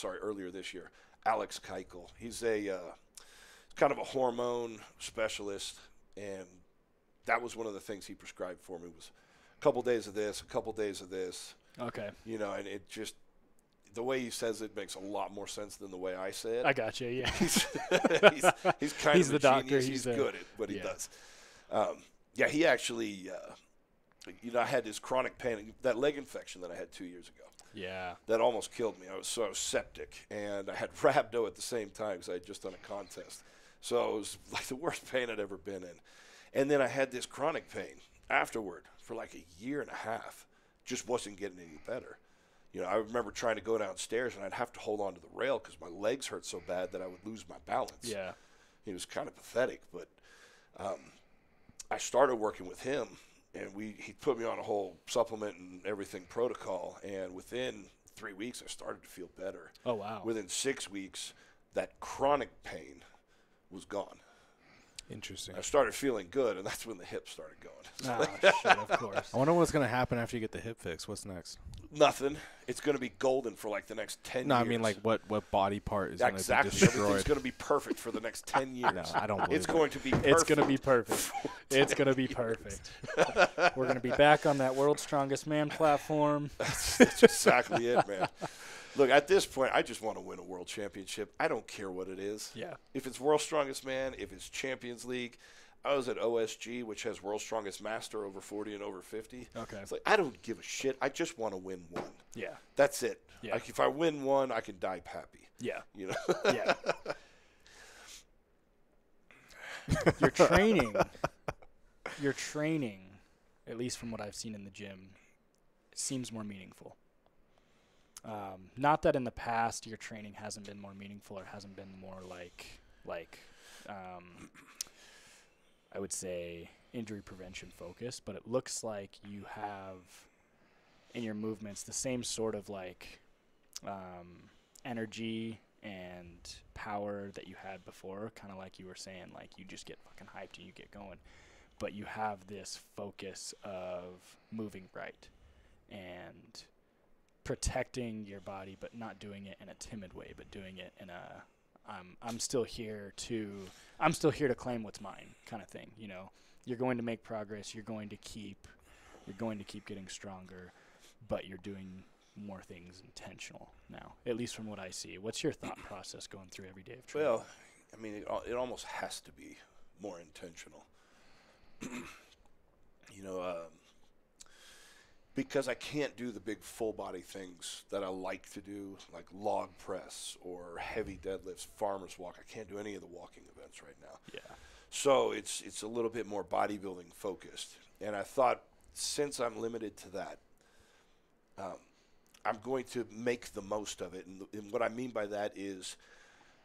earlier this year, Alex Keuchel. He's a kind of a hormone specialist, and that was one of the things he prescribed for me was a couple days of this, a couple days of this. Okay. You know, and it just, the way he says it makes a lot more sense than the way I say it. I got you, yeah. he's kind he's of the a doctor. genius. He's good at what he does. Yeah, he actually, I had this chronic pain, that leg infection that I had 2 years ago. Yeah. That almost killed me. I was septic, and I had rhabdo at the same time because I had just done a contest. So it was like the worst pain I'd ever been in. And then I had this chronic pain afterward for like a year and a half. Just wasn't getting any better. You know, I remember trying to go downstairs, and I'd have to hold on to the rail because my legs hurt so bad that I would lose my balance. Yeah. It was kind of pathetic, but I started working with him, and he put me on a whole supplement and everything protocol, and within 3 weeks I started to feel better. Oh, wow. Within 6 weeks, that chronic pain was gone. Interesting. I started feeling good, and that's when the hips started going. Shit, of course. I wonder what's going to happen after you get the hip fix. What's next? Nothing. It's going to be golden for like the next 10 years. No, I mean like what body part is going to be exactly. destroyed? Everything's going to be perfect for the next 10 years. No, I don't believe It's going to be perfect. It's going to be perfect. It's going to be perfect. We're going to be back on that World's Strongest Man platform. That's exactly it, man. Look, at this point, I just want to win a world championship. I don't care what it is. Yeah. If it's World's Strongest Man, if it's Champions League. I was at OSG, which has World's Strongest Master over 40 and over 50. Okay. It's like, I don't give a shit. I just want to win one. Yeah. That's it. Yeah. Like, if I win one, I can die happy. Yeah. You know? Yeah. Your training, at least from what I've seen in the gym, seems more meaningful. Not that in the past your training hasn't been more meaningful or hasn't been more like I would say injury prevention focused, but it looks like you have in your movements the same sort of like energy and power that you had before, kind of like you were saying, like you just get fucking hyped and you get going, but you have this focus of moving right and protecting your body, but not doing it in a timid way, but doing it in a I'm still here to claim what's mine kind of thing. You know, you're going to make progress. You're going to keep getting stronger, but you're doing more things intentional now, at least from what I see. What's your thought process going through every day of training? Well, I mean, it almost has to be more intentional. You know, because I can't do the big full body things that I like to do, like log press or heavy deadlifts, farmer's walk. I can't do any of the walking events right now. Yeah. So it's a little bit more bodybuilding focused. And I thought, since I'm limited to that, I'm going to make the most of it. And what I mean by that is,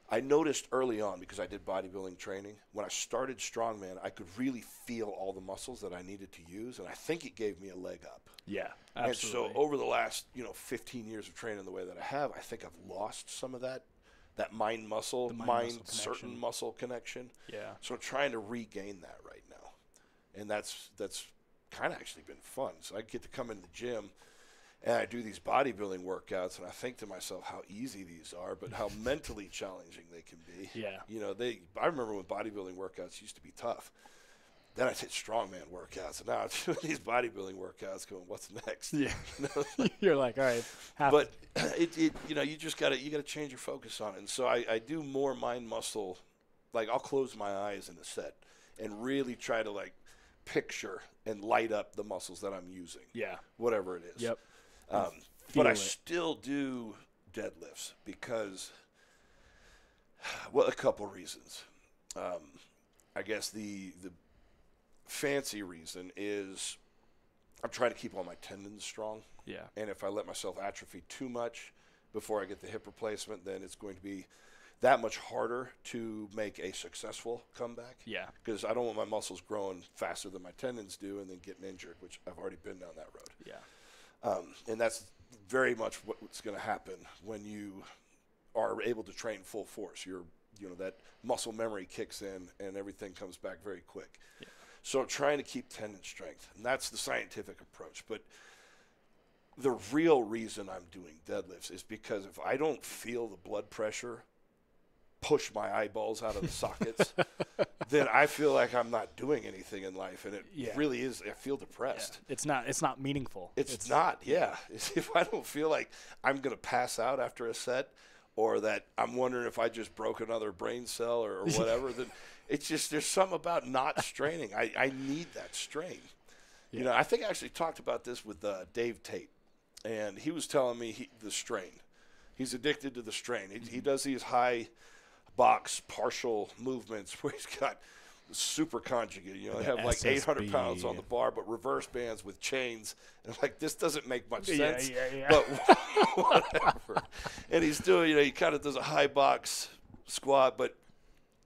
I noticed early on, because I did bodybuilding training, when I started strongman, I could really feel all the muscles that I needed to use, and I think it gave me a leg up. Yeah, absolutely. And so over the last 15 years of training the way that I have, I think I've lost some of that mind-muscle, mind-certain muscle connection. Yeah. So I'm trying to regain that right now, and that's kind of actually been fun. So I get to come in the gym, and I do these bodybuilding workouts, and I think to myself how easy these are, but how mentally challenging they can be. Yeah. You know, I remember when bodybuilding workouts used to be tough. Then I did strongman workouts, and now I'm doing these bodybuilding workouts going, what's next? Yeah. You know, like, You're like, all right. but you just got to change your focus on it. And so I do more mind muscle. Like, I'll close my eyes in a set and really try to like picture and light up the muscles that I'm using. Yeah. Whatever it is. Yep. But I still do deadlifts because, well, a couple reasons. I guess the fancy reason is I'm trying to keep all my tendons strong. Yeah. And if I let myself atrophy too much before I get the hip replacement, then it's going to be that much harder to make a successful comeback. Yeah. Because I don't want my muscles growing faster than my tendons do and then getting injured, which I've already been down that road. Yeah. And that's very much what's going to happen when you are able to train full force. That muscle memory kicks in and everything comes back very quick. Yeah. So I'm trying to keep tendon strength, and that's the scientific approach. But the real reason I'm doing deadlifts is because if I don't feel the blood pressure push my eyeballs out of the sockets, then I feel like I'm not doing anything in life, and it really is. I feel depressed. Yeah. It's not meaningful. It's not. Yeah. If I don't feel like I'm going to pass out after a set, or that I'm wondering if I just broke another brain cell or whatever, then it's just there's something about not straining. I need that strain. Yeah. I think I actually talked about this with Dave Tate, and he was telling me the strain. He's addicted to the strain. He does these high box partial movements where he's got super conjugate. They have like 800 pounds on the bar, but reverse bands with chains. And like, this doesn't make much sense. Yeah. But whatever. And he's doing, he kind of does a high box squat, but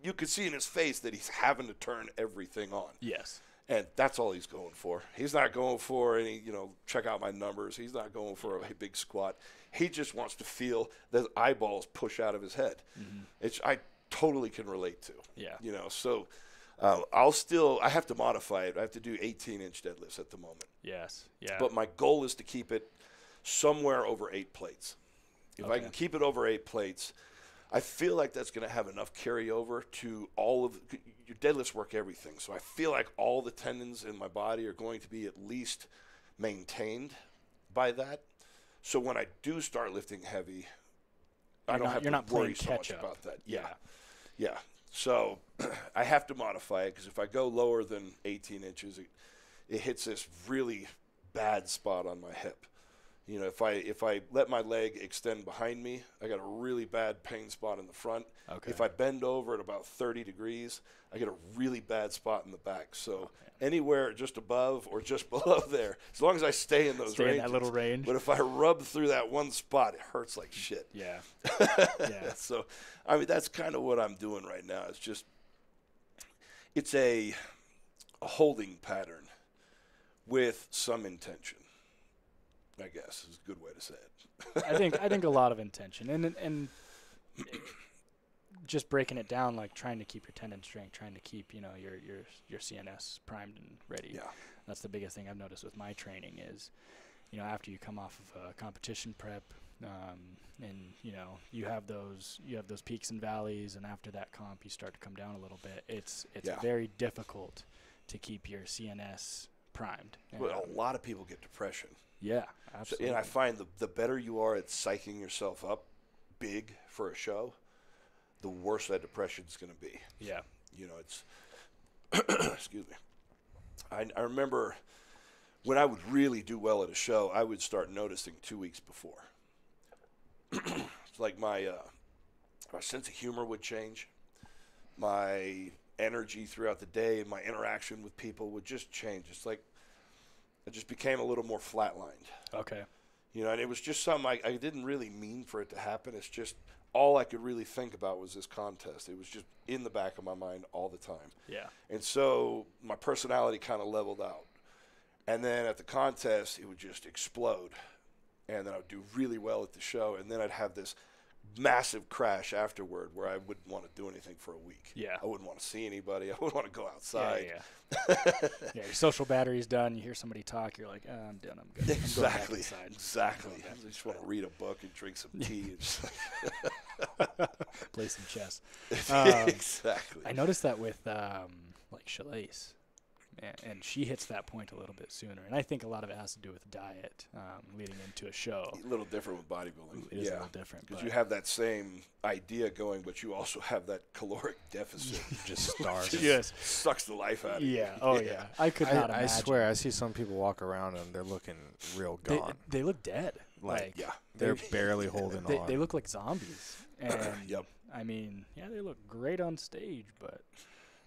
you could see in his face that he's having to turn everything on. Yes. And that's all he's going for. He's not going for any, check out my numbers. He's not going for a big squat. He just wants to feel the eyeballs push out of his head. Mm-hmm. I totally can relate to. Yeah. So I have to modify it. I have to do 18-inch deadlifts at the moment. Yes. Yeah. But my goal is to keep it somewhere over 8 plates. If I can keep it over 8 plates, I feel like that's going to have enough carryover to all of your deadlifts work everything. So I feel like all the tendons in my body are going to be at least maintained by that. So when I do start lifting heavy, I don't have to worry so much about that. Yeah. So I have to modify it because if I go lower than 18 inches, it hits this really bad spot on my hip. If I let my leg extend behind me, I got a really bad pain spot in the front. Okay. If I bend over at about 30 degrees, I get a really bad spot in the back. So anywhere just above or just below there, as long as I stay in those ranges. In that little range. But if I rub through that one spot, it hurts like shit. Yeah. So, that's kind of what I'm doing right now. It's a holding pattern with some intention, I guess is a good way to say it. I think a lot of intention and just breaking it down, like trying to keep your tendon strength, trying to keep your CNS primed and ready. Yeah, that's the biggest thing I've noticed with my training is, after you come off of a competition prep, and you have those peaks and valleys, and after that comp you start to come down a little bit. It's very difficult to keep your CNS primed. Well, a lot of people get depression. Yeah, absolutely. And I find the better you are at psyching yourself up big for a show, the worse that depression is going to be. Yeah. It's excuse me. I remember when I would really do well at a show, I would start noticing 2 weeks before. It's like my sense of humor would change. My energy throughout the day and my interaction with people would just change. It's like I just became a little more flatlined. Okay. And it was just something I didn't really mean for it to happen. It's just all I could really think about was this contest. It was just in the back of my mind all the time. Yeah. And so my personality kind of leveled out. And then at the contest, it would just explode. And then I would do really well at the show. And then I'd have this massive crash afterward where I wouldn't want to do anything for a week. Yeah. I wouldn't want to see anybody. I wouldn't want to go outside. Yeah. Yeah, your social battery's done. You hear somebody talk, you're like, I'm done. I'm good. Exactly. Exactly. I just want to read a book and drink some tea. And play some chess. Exactly. I noticed that with like Shalise. And she hits that point a little bit sooner. And I think a lot of it has to do with diet leading into a show. A little different with bodybuilding. It is a little different. Because you have that same idea going, but you also have that caloric deficit. Just starving. Yes. Sucks the life out of you. Yeah. Oh, yeah. I could not imagine. I swear, I see some people walk around and they're looking real gone. They look dead. Like they're barely holding on. They look like zombies. And Yep. I mean, they look great on stage, but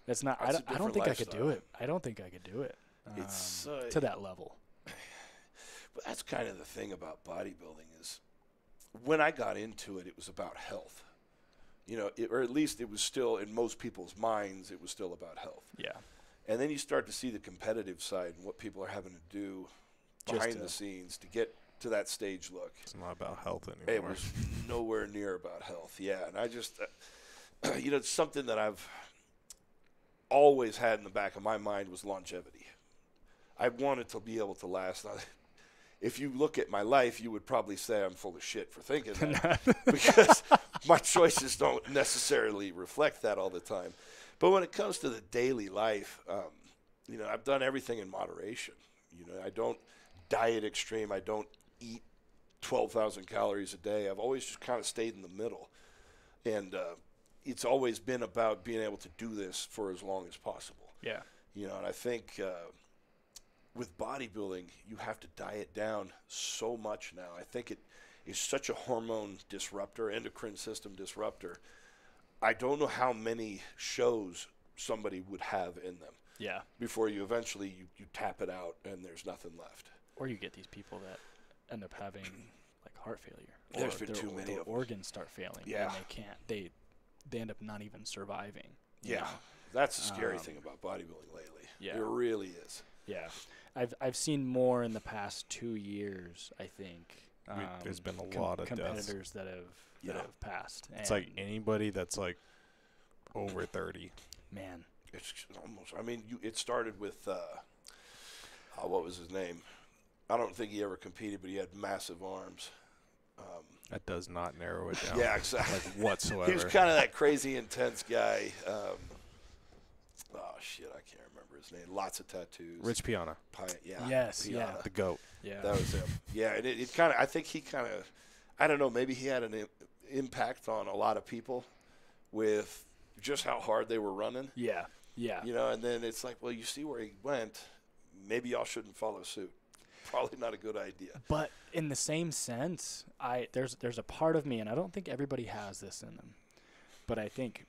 That's not. I don't think I could do it. I don't think I could do it. It's to that level. But that's kind of the thing about bodybuilding is when I got into it, it was about health. You know, or at least it was still in most people's minds, it was still about health. Yeah. And then you start to see the competitive side and what people are having to do behind the scenes to get to that stage look. It's not about health anymore. It was nowhere near about health. Yeah, and I just, you know, it's something that I've always had in the back of my mind was longevity. I wanted to be able to last. If you look at my life, you would probably say I'm full of shit for thinking that because my choices don't necessarily reflect that all the time. But when it comes to the daily life, you know, I've done everything in moderation. You know, I don't diet extreme. I don't eat 12,000 calories a day. I've always just kind of stayed in the middle. And it's always been about being able to do this for as long as possible. Yeah. You know, and I think with bodybuilding, you have to diet down so much now. I think it is such a hormone disruptor, endocrine system disruptor. I don't know how many shows somebody would have in them. Yeah. Before you eventually you tap it out and there's nothing left. Or you get these people that end up having like heart failure. There's been too many their of them. organs start failing. Yeah. And they can't. They end up not even surviving. Yeah. know? That's the scary thing about bodybuilding lately. Yeah. It really is. Yeah. I've seen more in the past 2 years, I think. There's been a lot of competitors deaths that have passed. It's like anybody that's like over 30. Man. It's almost. I mean, it started with what was his name? I don't think he ever competed, but he had massive arms. That does not narrow it down. Yeah, exactly. Like whatsoever. He was kind of that crazy, intense guy. Oh shit, I can't remember his name. Lots of tattoos. Rich Piana. Yeah. Yes. Piana. Yeah. The GOAT. Yeah. That was him. Yeah, and it kind of. I think he kind of. I don't know. Maybe he had an impact on a lot of people with just how hard they were running. Yeah. Yeah. You know, and then it's like, well, you see where he went. Maybe y'all shouldn't follow suit. Probably not a good idea. But in the same sense, there's a part of me, and I don't think everybody has this in them, but I think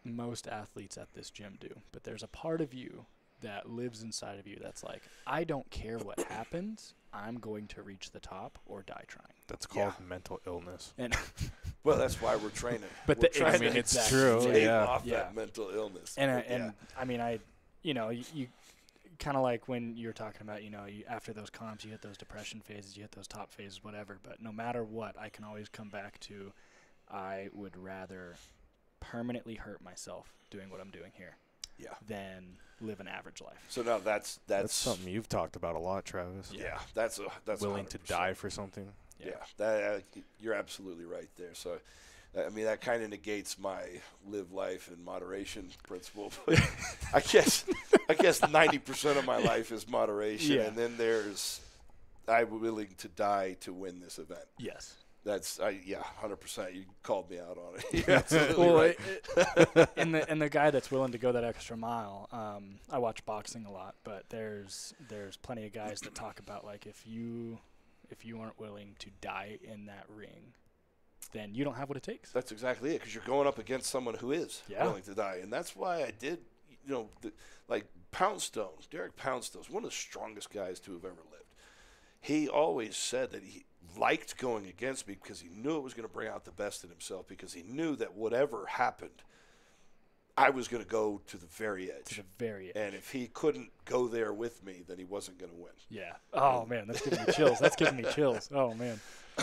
most athletes at this gym do. But there's a part of you that lives inside of you that's like, I don't care what happens. I'm going to reach the top or die trying. That's called mental illness. And well, that's why we're training. But we're trying I mean, it's exactly. true. to stave Yeah. off that mental illness. And I mean, you kind of like when you're talking about, you after those comps, you hit those depression phases, you hit those top phases, whatever. But no matter what, I can always come back to, I would rather permanently hurt myself doing what I'm doing here, than live an average life. So now that's something you've talked about a lot, Travis. Yeah, that's willing 100%. to die for something. Yeah, you're absolutely right there. So, I mean, that kind of negates my live life in moderation principle. But I guess 90% of my life is moderation, and then there's I'm willing to die to win this event. Yes. That's 100%. You called me out on it. You're absolutely right. And the guy that's willing to go that extra mile. I watch boxing a lot, but there's plenty of guys that talk about like if you aren't willing to die in that ring, then you don't have what it takes. That's exactly it, because you're going up against someone who is willing to die, and that's why I did. Like Poundstone, Derek Poundstone's one of the strongest guys to have ever lived. He always said that he liked going against me because he knew it was going to bring out the best in himself, because he knew that whatever happened, I was going to go to the very edge. To the very edge. And if he couldn't go there with me, then he wasn't going to win. Yeah. Oh, man, that's giving me chills. That's giving me chills. Oh, man.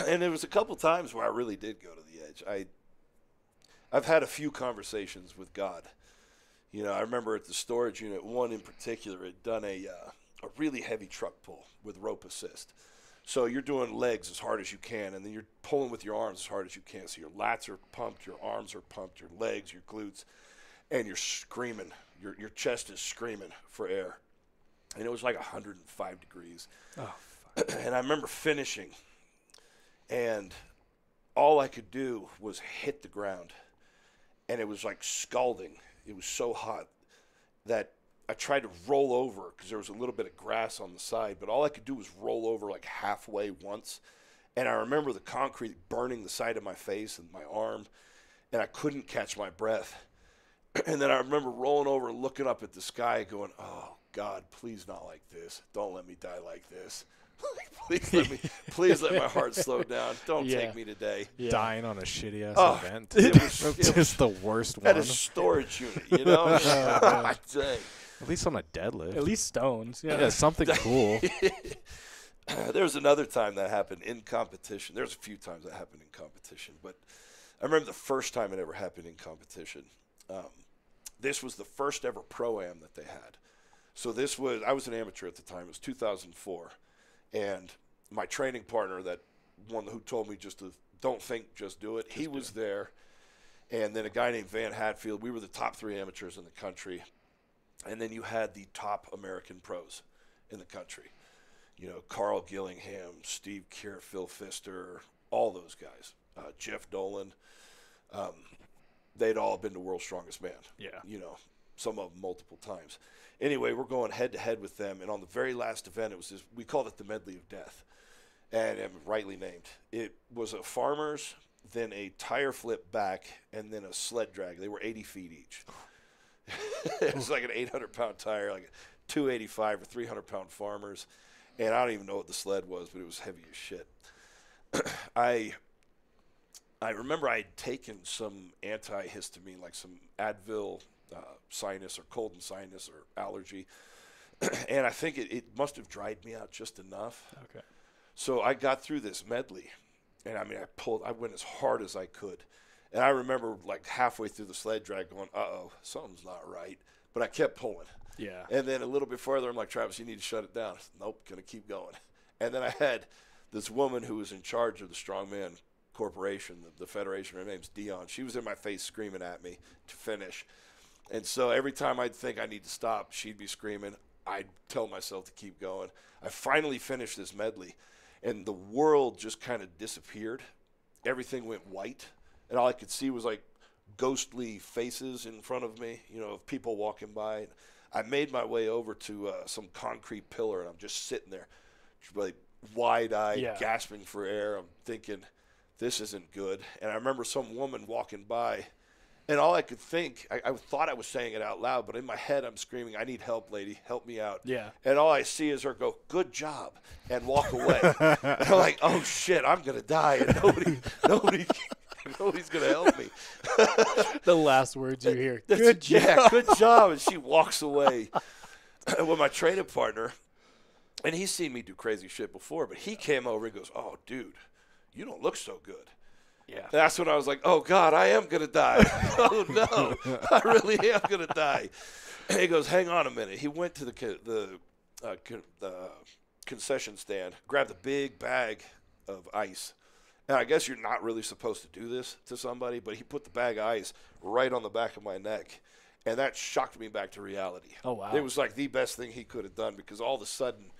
And there was a couple times where I really did go to the edge. I've had a few conversations with God. I remember at the storage unit, one in particular had done a really heavy truck pull with rope assist. So you're doing legs as hard as you can, and then you're pulling with your arms as hard as you can. So your lats are pumped, your arms are pumped, your legs, your glutes, and you're screaming. Your chest is screaming for air. And it was like 105 degrees. Oh, fuck. And I remember finishing, and all I could do was hit the ground. And it was like scalding. It was so hot that I tried to roll over because there was a little bit of grass on the side, but all I could do was roll over like halfway once. And I remember the concrete burning the side of my face and my arm, and I couldn't catch my breath. And then I remember rolling over, looking up at the sky, going, "Oh God, please not like this. Don't let me die like this. please let my heart slow down. Don't take me today." Yeah. Dying on a shitty ass event. It was just the worst one. At a storage unit, you know. At least on a deadlift. At least stones. Yeah, yeah, something cool. There was another time that happened in competition. There's a few times that happened in competition, but I remember the first time it ever happened in competition. This was the first ever pro-am that they had. So I was an amateur at the time. It was 2004. And my training partner, who told me just to don't think, just do it, he was there. And then a guy named Van Hatfield. We were the top 3 amateurs in the country. And then you had the top American pros in the country. You know, Carl Gillingham, Steve Keir, Phil Pfister, all those guys. Jeff Dolan. They'd all been the world's strongest man. Yeah. You know, some of them multiple times. Anyway, we're going head-to-head with them. And on the very last event, it was this, we called it the Medley of Death. And rightly named. It was a farmer's, then a tire flip back, and then a sled drag. They were 80 feet each. It was like an 800-pound tire, like a 285 or 300-pound farmers. And I don't even know what the sled was, but it was heavy as shit. I remember I had taken some antihistamine, like some Advil, sinus or cold and sinus or allergy. And I think it must have dried me out just enough. Okay. So I got through this medley, and I went as hard as I could. And I remember like halfway through the sled drag going, uh-oh, something's not right. But I kept pulling. Yeah. And then a little bit further, I'm like, "Travis, you need to shut it down." Nope, going to keep going. And then I had this woman who was in charge of the Strongman Corporation, the federation. Her name's Dion. She was in my face screaming at me to finish. And so every time I'd think I need to stop, she'd be screaming. I'd tell myself to keep going. I finally finished this medley, and the world just kind of disappeared. Everything went white, and all I could see was like ghostly faces in front of me, you know, of people walking by. I made my way over to some concrete pillar, and I'm just sitting there, like wide-eyed, gasping for air. I'm thinking, this isn't good. And I remember some woman walking by, and all I could think, I thought I was saying it out loud, but in my head I'm screaming, "I need help, lady. Help me out." Yeah. And all I see is her go, "Good job," and walk away. And I'm like, oh, shit, I'm going to die, and nobody's going to help me. The last words you hear, "Good job." Yeah, good job. And she walks away. With my training partner, and he's seen me do crazy shit before, but he came over and goes, "Oh, dude, you don't look so good." Yeah. That's when I was like, "Oh, God, I am going to die." Oh, no, I really am going to die. And he goes, "Hang on a minute." He went to the concession stand, grabbed a big bag of ice. And I guess you're not really supposed to do this to somebody, but he put the bag of ice right on the back of my neck. And that shocked me back to reality. Oh, wow. It was like the best thing he could have done, because all of a sudden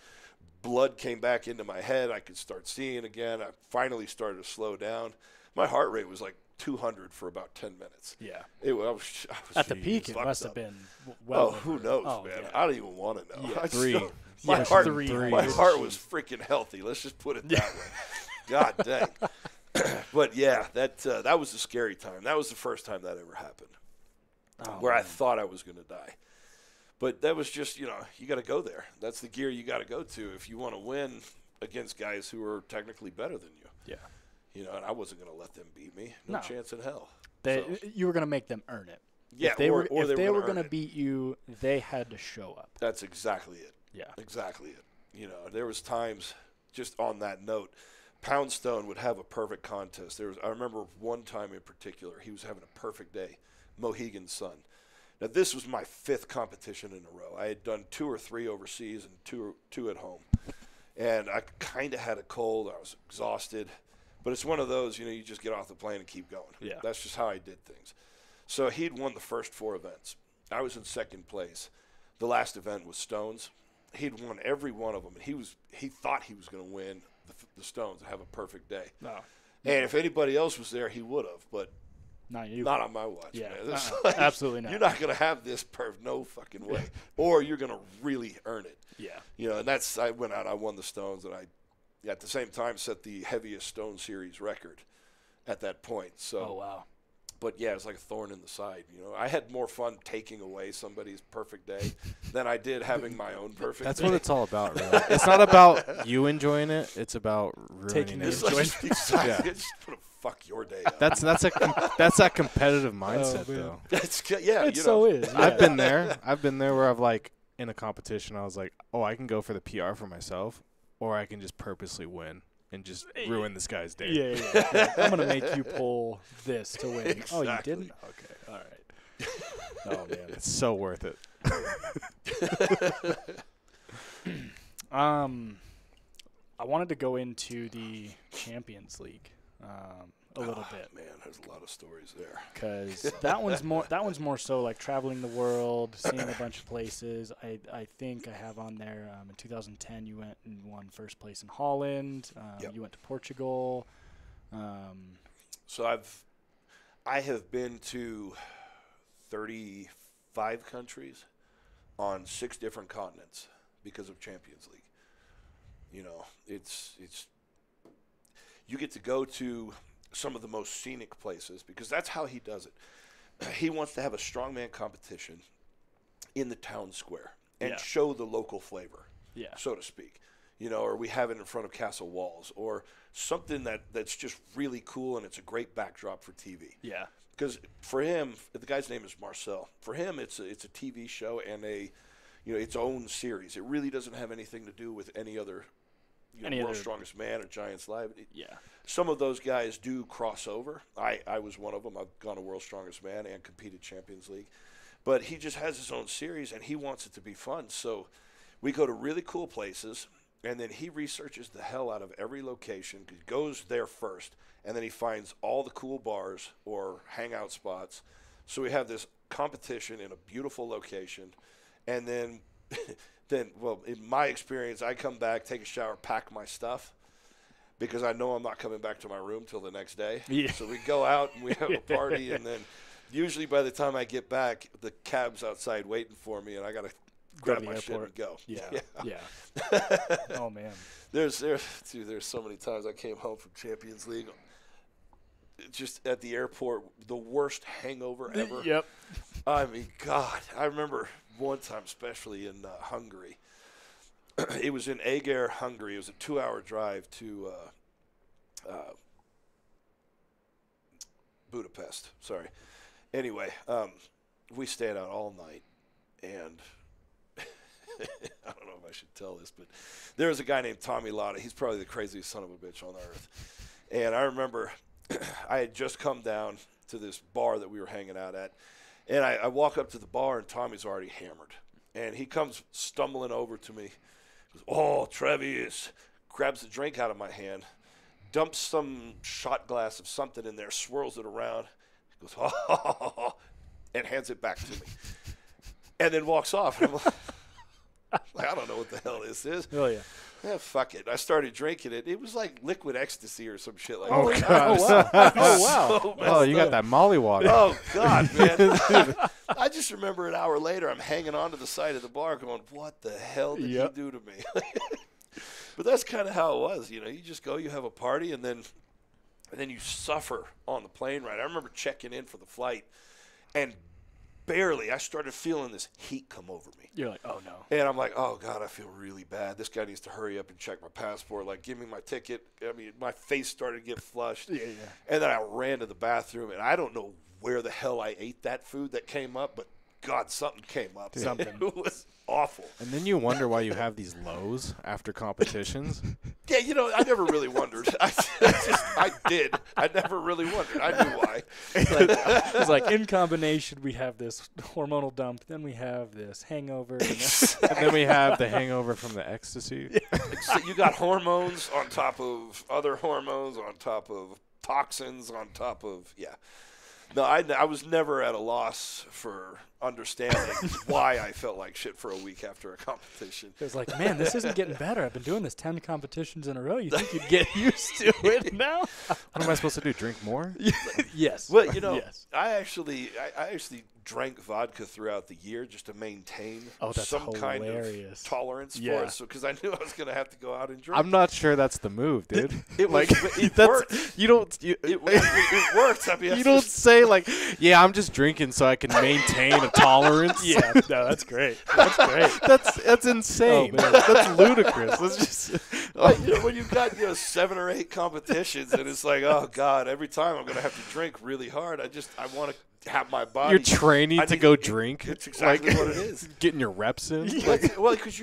blood came back into my head. I could start seeing again. I finally started to slow down. My heart rate was like 200 for about 10 minutes. Yeah. I was At the peak, it must have been well. Oh, who knows, man? Yeah. I don't even want to know. Yeah. My heart was freaking healthy. Let's just put it that way. God dang. But yeah, that was a scary time. That was the first time that ever happened, where I thought I was going to die. But that was just, you got to go there. That's the gear you got to go to if you want to win against guys who are technically better than you. Yeah. And I wasn't going to let them beat me. No chance in hell. You were going to make them earn it. Yeah, if they were going to beat you, they had to show up. That's exactly it. Yeah. Exactly it. There was times, just on that note, Poundstone would have a perfect contest. I remember one time in particular, he was having a perfect day, Mohegan's son. Now, this was my 5th competition in a row. I had done 2 or 3 overseas and two at home. And I kind of had a cold. I was exhausted. But it's one of those, you just get off the plane and keep going. Yeah. That's just how I did things. So he'd won the first 4 events. I was in 2nd place. The last event was Stones. He'd won every one of them. And he thought he was going to win the Stones and have a perfect day. No. And if anybody else was there, he would have. But not you. Not on my watch, yeah, man. Absolutely not. You're not going to have this no fucking way. Or you're going to really earn it. Yeah. And I went out, I won the Stones, and I, at the same time, set the heaviest Stone Series record at that point. So, oh, wow. But yeah, it's like a thorn in the side. I had more fun taking away somebody's perfect day than I did having my own perfect That's day. what it's all about, really. It's not about you enjoying it. It's about ruining it. It's like, exactly. Just want to fuck your day up. That's that competitive mindset, though. It so is. Yeah. I've been there where I've like in a competition. I was like, oh, I can go for the PR for myself, or I can just purposely win and just ruin this guy's day. Yeah. I'm gonna make you pull this to win. Exactly. Oh, you didn't? Okay, all right. Oh man, It's so worth it. I wanted to go into the Champions League a little bit. Man, there's a lot of stories there. Because that one's more so like traveling the world, seeing a bunch of places. I think I have on there in 2010 you went and won first place in Holland. Yep. You went to Portugal. So I have been to 35 countries on 6 different continents because of Champions League. It's you get to go to some of the most scenic places because that's how he does it. He wants to have a strongman competition in the town square and show the local flavor, so to speak. Or we have it in front of castle walls or something that's just really cool and it's a great backdrop for TV. Yeah. Because for him, the guy's name is Marcel. For him, it's a TV show and its own series. It really doesn't have anything to do with any other World's Strongest Man or Giants Live. Some of those guys do cross over. I was one of them. I've gone to World's Strongest Man and competed Champions League. But he just has his own series, and he wants it to be fun. So we go to really cool places, and then he researches the hell out of every location. He goes there first, and then he finds all the cool bars or hangout spots. So we have this competition in a beautiful location, and then well, in my experience, I come back, take a shower, pack my stuff because I know I'm not coming back to my room till the next day. Yeah. So we go out and we have a party, and then usually by the time I get back, the cab's outside waiting for me, and I got to grab my shit and go. Yeah. Oh, man. There's so many times I came home from Champions League just at the airport, the worst hangover ever. Yep. I mean, God, I remember one time, especially in Hungary. It was in Eger, Hungary. It was a 2-hour drive to Budapest. Sorry. Anyway, we stayed out all night, and I don't know if I should tell this, but there was a guy named Tommy Lotta. He's probably the craziest son of a bitch on earth. And I remember I had just come down to this bar that we were hanging out at, and I walk up to the bar, and Tommy's already hammered. And he comes stumbling over to me. He goes, "Oh, Travis," grabs the drink out of my hand, dumps some shot glass of something in there, swirls it around, goes, "Oh," and hands it back to me. And then walks off. And I'm like, I don't know what the hell this is. Oh, yeah. Yeah, fuck it. I started drinking it. It was like liquid ecstasy or some shit like Oh, that. God. Oh, wow. So Oh, you got that Molly water. Oh, God, man. I just remember an hour later, I'm hanging on to the side of the bar going, what the hell did he do to me? But that's kind of how it was. You just go, you have a party, and then you suffer on the plane ride. I remember checking in for the flight, and barely, I started feeling this heat come over me. You're like, oh, no. And I'm like, oh, God, I feel really bad. This guy needs to hurry up and check my passport. Like, give me my ticket. I mean, my face started to get flushed. Yeah. And then I ran to the bathroom, and I don't know where the hell I ate that food that came up, but, God, something came up. Something. It was awful. And then you wonder why you have these lows after competitions. Yeah, I never really wondered. I did. I never really wondered. I knew why. It's like in combination, we have this hormonal dump, then we have this hangover, and then we have the hangover from the ecstasy. So you got hormones on top of other hormones, on top of toxins, on top of, No, I was never at a loss for understanding why I felt like shit for a week after a competition. It was like, man, this isn't getting better. I've been doing this 10 competitions in a row. You think you'd get used to it now? What am I supposed to do? Drink more? Yes. Well, you know, yes. I actually drank vodka throughout the year just to maintain some kind of tolerance for it. So because I knew I was going to have to go out and drink. I'm not sure that's the move, dude. It worked. You don't. It works. I mean, you don't say like, yeah, I'm just drinking so I can maintain a tolerance. Yeah, no, that's great. That's great. That's insane. Oh, that's ludicrous. That's just. But, you know, when you've got 7 or 8 competitions and it's like, oh God, every time I'm going to have to drink really hard. I want to have my body. You're training to go drink. It's exactly what it is. Getting your reps in. Well, because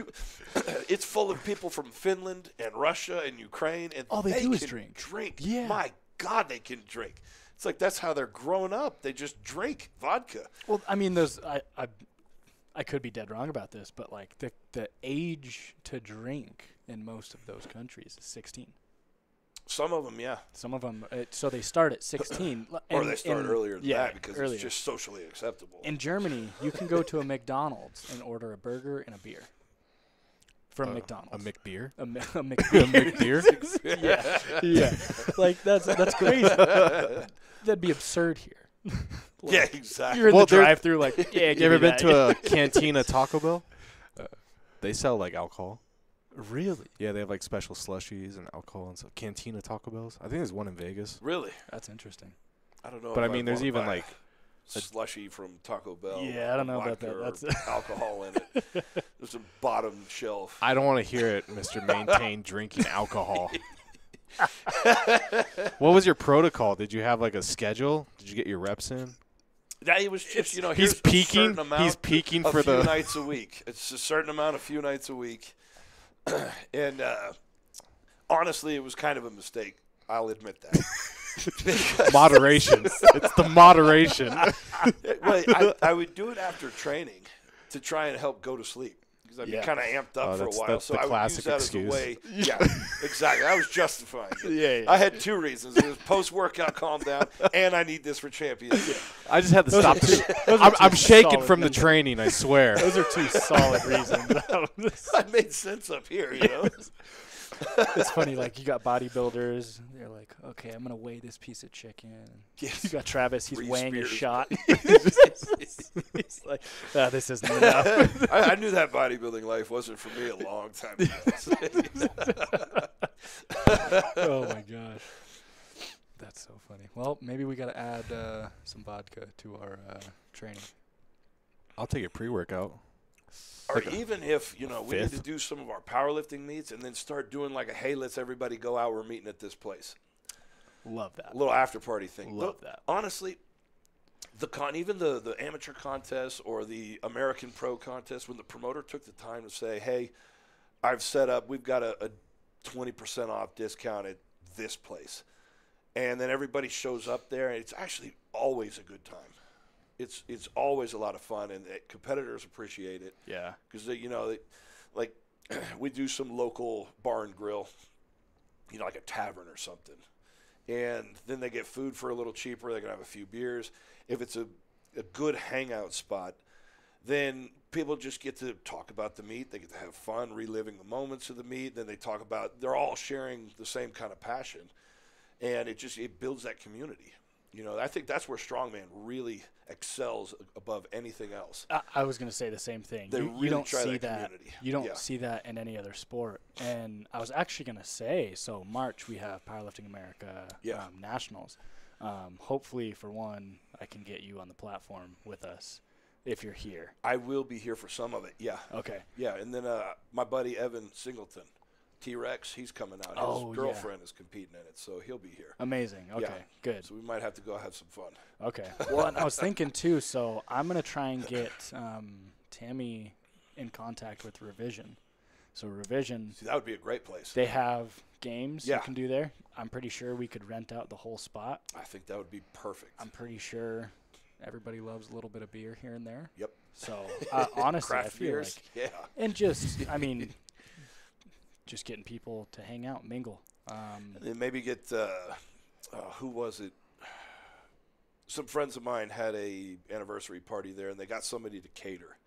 it's full of people from Finland and Russia and Ukraine, and all they do is drink. Yeah. My God, they can drink. It's like that's how they're growing up. They just drink vodka. Well, I mean, I could be dead wrong about this, but like the age to drink in most of those countries is 16. Some of them, yeah. Some of them, so they start at 16. Or they start earlier than that because earlier. it's just socially acceptable. In Germany, you can go to a McDonald's and order a burger and a beer from McDonald's. A McBeer? A A McBeer? Yeah. Yeah. Like, that's crazy. That'd be absurd here. Yeah, exactly. You're in the drive-thru like, yeah, you ever been to a Cantina Taco Bell? They sell, like, alcohol. Really? Yeah, they have, like, special slushies and alcohol and stuff. Cantina Taco Bells. I think there's one in Vegas. Really? That's interesting. I don't know. But, I mean, there's even, like, slushy from Taco Bell. Yeah, I don't know about that. That's alcohol in it. There's a bottom shelf. I don't want to hear it, Mr. Maintain drinking alcohol. What was your protocol? Did you have like a schedule? Did you get your reps in? Yeah, it was just he's peaking. He's peaking for a few nights a week. It's a certain amount, a few nights a week, and honestly, it was kind of a mistake. I'll admit that. Moderation. It's the moderation. Well, I would do it after training to try and help go to sleep. I'd be kind of amped up for a while, so I would use that excuse. as a way. Yeah, exactly. I was justifying it. Yeah. I had 2 reasons. It was post-workout, calm down, and I need this for championship. I just had to stop. I'm shaking from the training, I swear. Those are 2 solid reasons. I made sense up here, you know. It's funny, like, you got bodybuilders. They're like, okay, I'm going to weigh this piece of chicken. Yes. You got Travis. He's weighing his shot. He's like, this isn't enough. I knew that bodybuilding life wasn't for me a long time ago. Oh, my gosh. That's so funny. Well, maybe we got to add some vodka to our training. I'll take a pre-workout. Or even if, we need to do some of our powerlifting meets and then start doing like a, hey, let's everybody go out. We're meeting at this place. Love that. A little after-party thing. Love that. Honestly, even the amateur contest or the American Pro contest, when the promoter took the time to say, hey, I've set up, we've got a 20% off discount at this place. And then everybody shows up there, and it's actually always a good time. It's always a lot of fun, and competitors appreciate it. Yeah. Because, like we do some local bar and grill, like a tavern or something. And then they get food for a little cheaper. They can have a few beers. If it's a good hangout spot, then people just get to talk about the meet. They get to have fun reliving the moments of the meet. Then they talk about, they're all sharing the same kind of passion. And it builds that community. I think that's where strongman really excels above anything else. I was going to say the same thing. You don't see that. You don't see that in any other sport. And I was actually going to say, so March we have Powerlifting America Nationals. Hopefully, for one, I can get you on the platform with us if you're here. I will be here for some of it. Yeah. Okay. Yeah, and then my buddy Evan Singleton. T-Rex, he's coming out. His girlfriend is competing in it, so he'll be here. Amazing. Okay, good. So we might have to go have some fun. Okay. Well, and I was thinking, too, so I'm going to try and get Tammy in contact with Revision. So Revision. See, that would be a great place. They have games you can do there. I'm pretty sure we could rent out the whole spot. I think that would be perfect. I'm pretty sure everybody loves a little bit of beer here and there. Yep. So, honestly, I feel beers. like. Yeah. And just getting people to hang out, mingle. And maybe get, who was it? some friends of mine had a anniversary party there, and they got somebody to cater.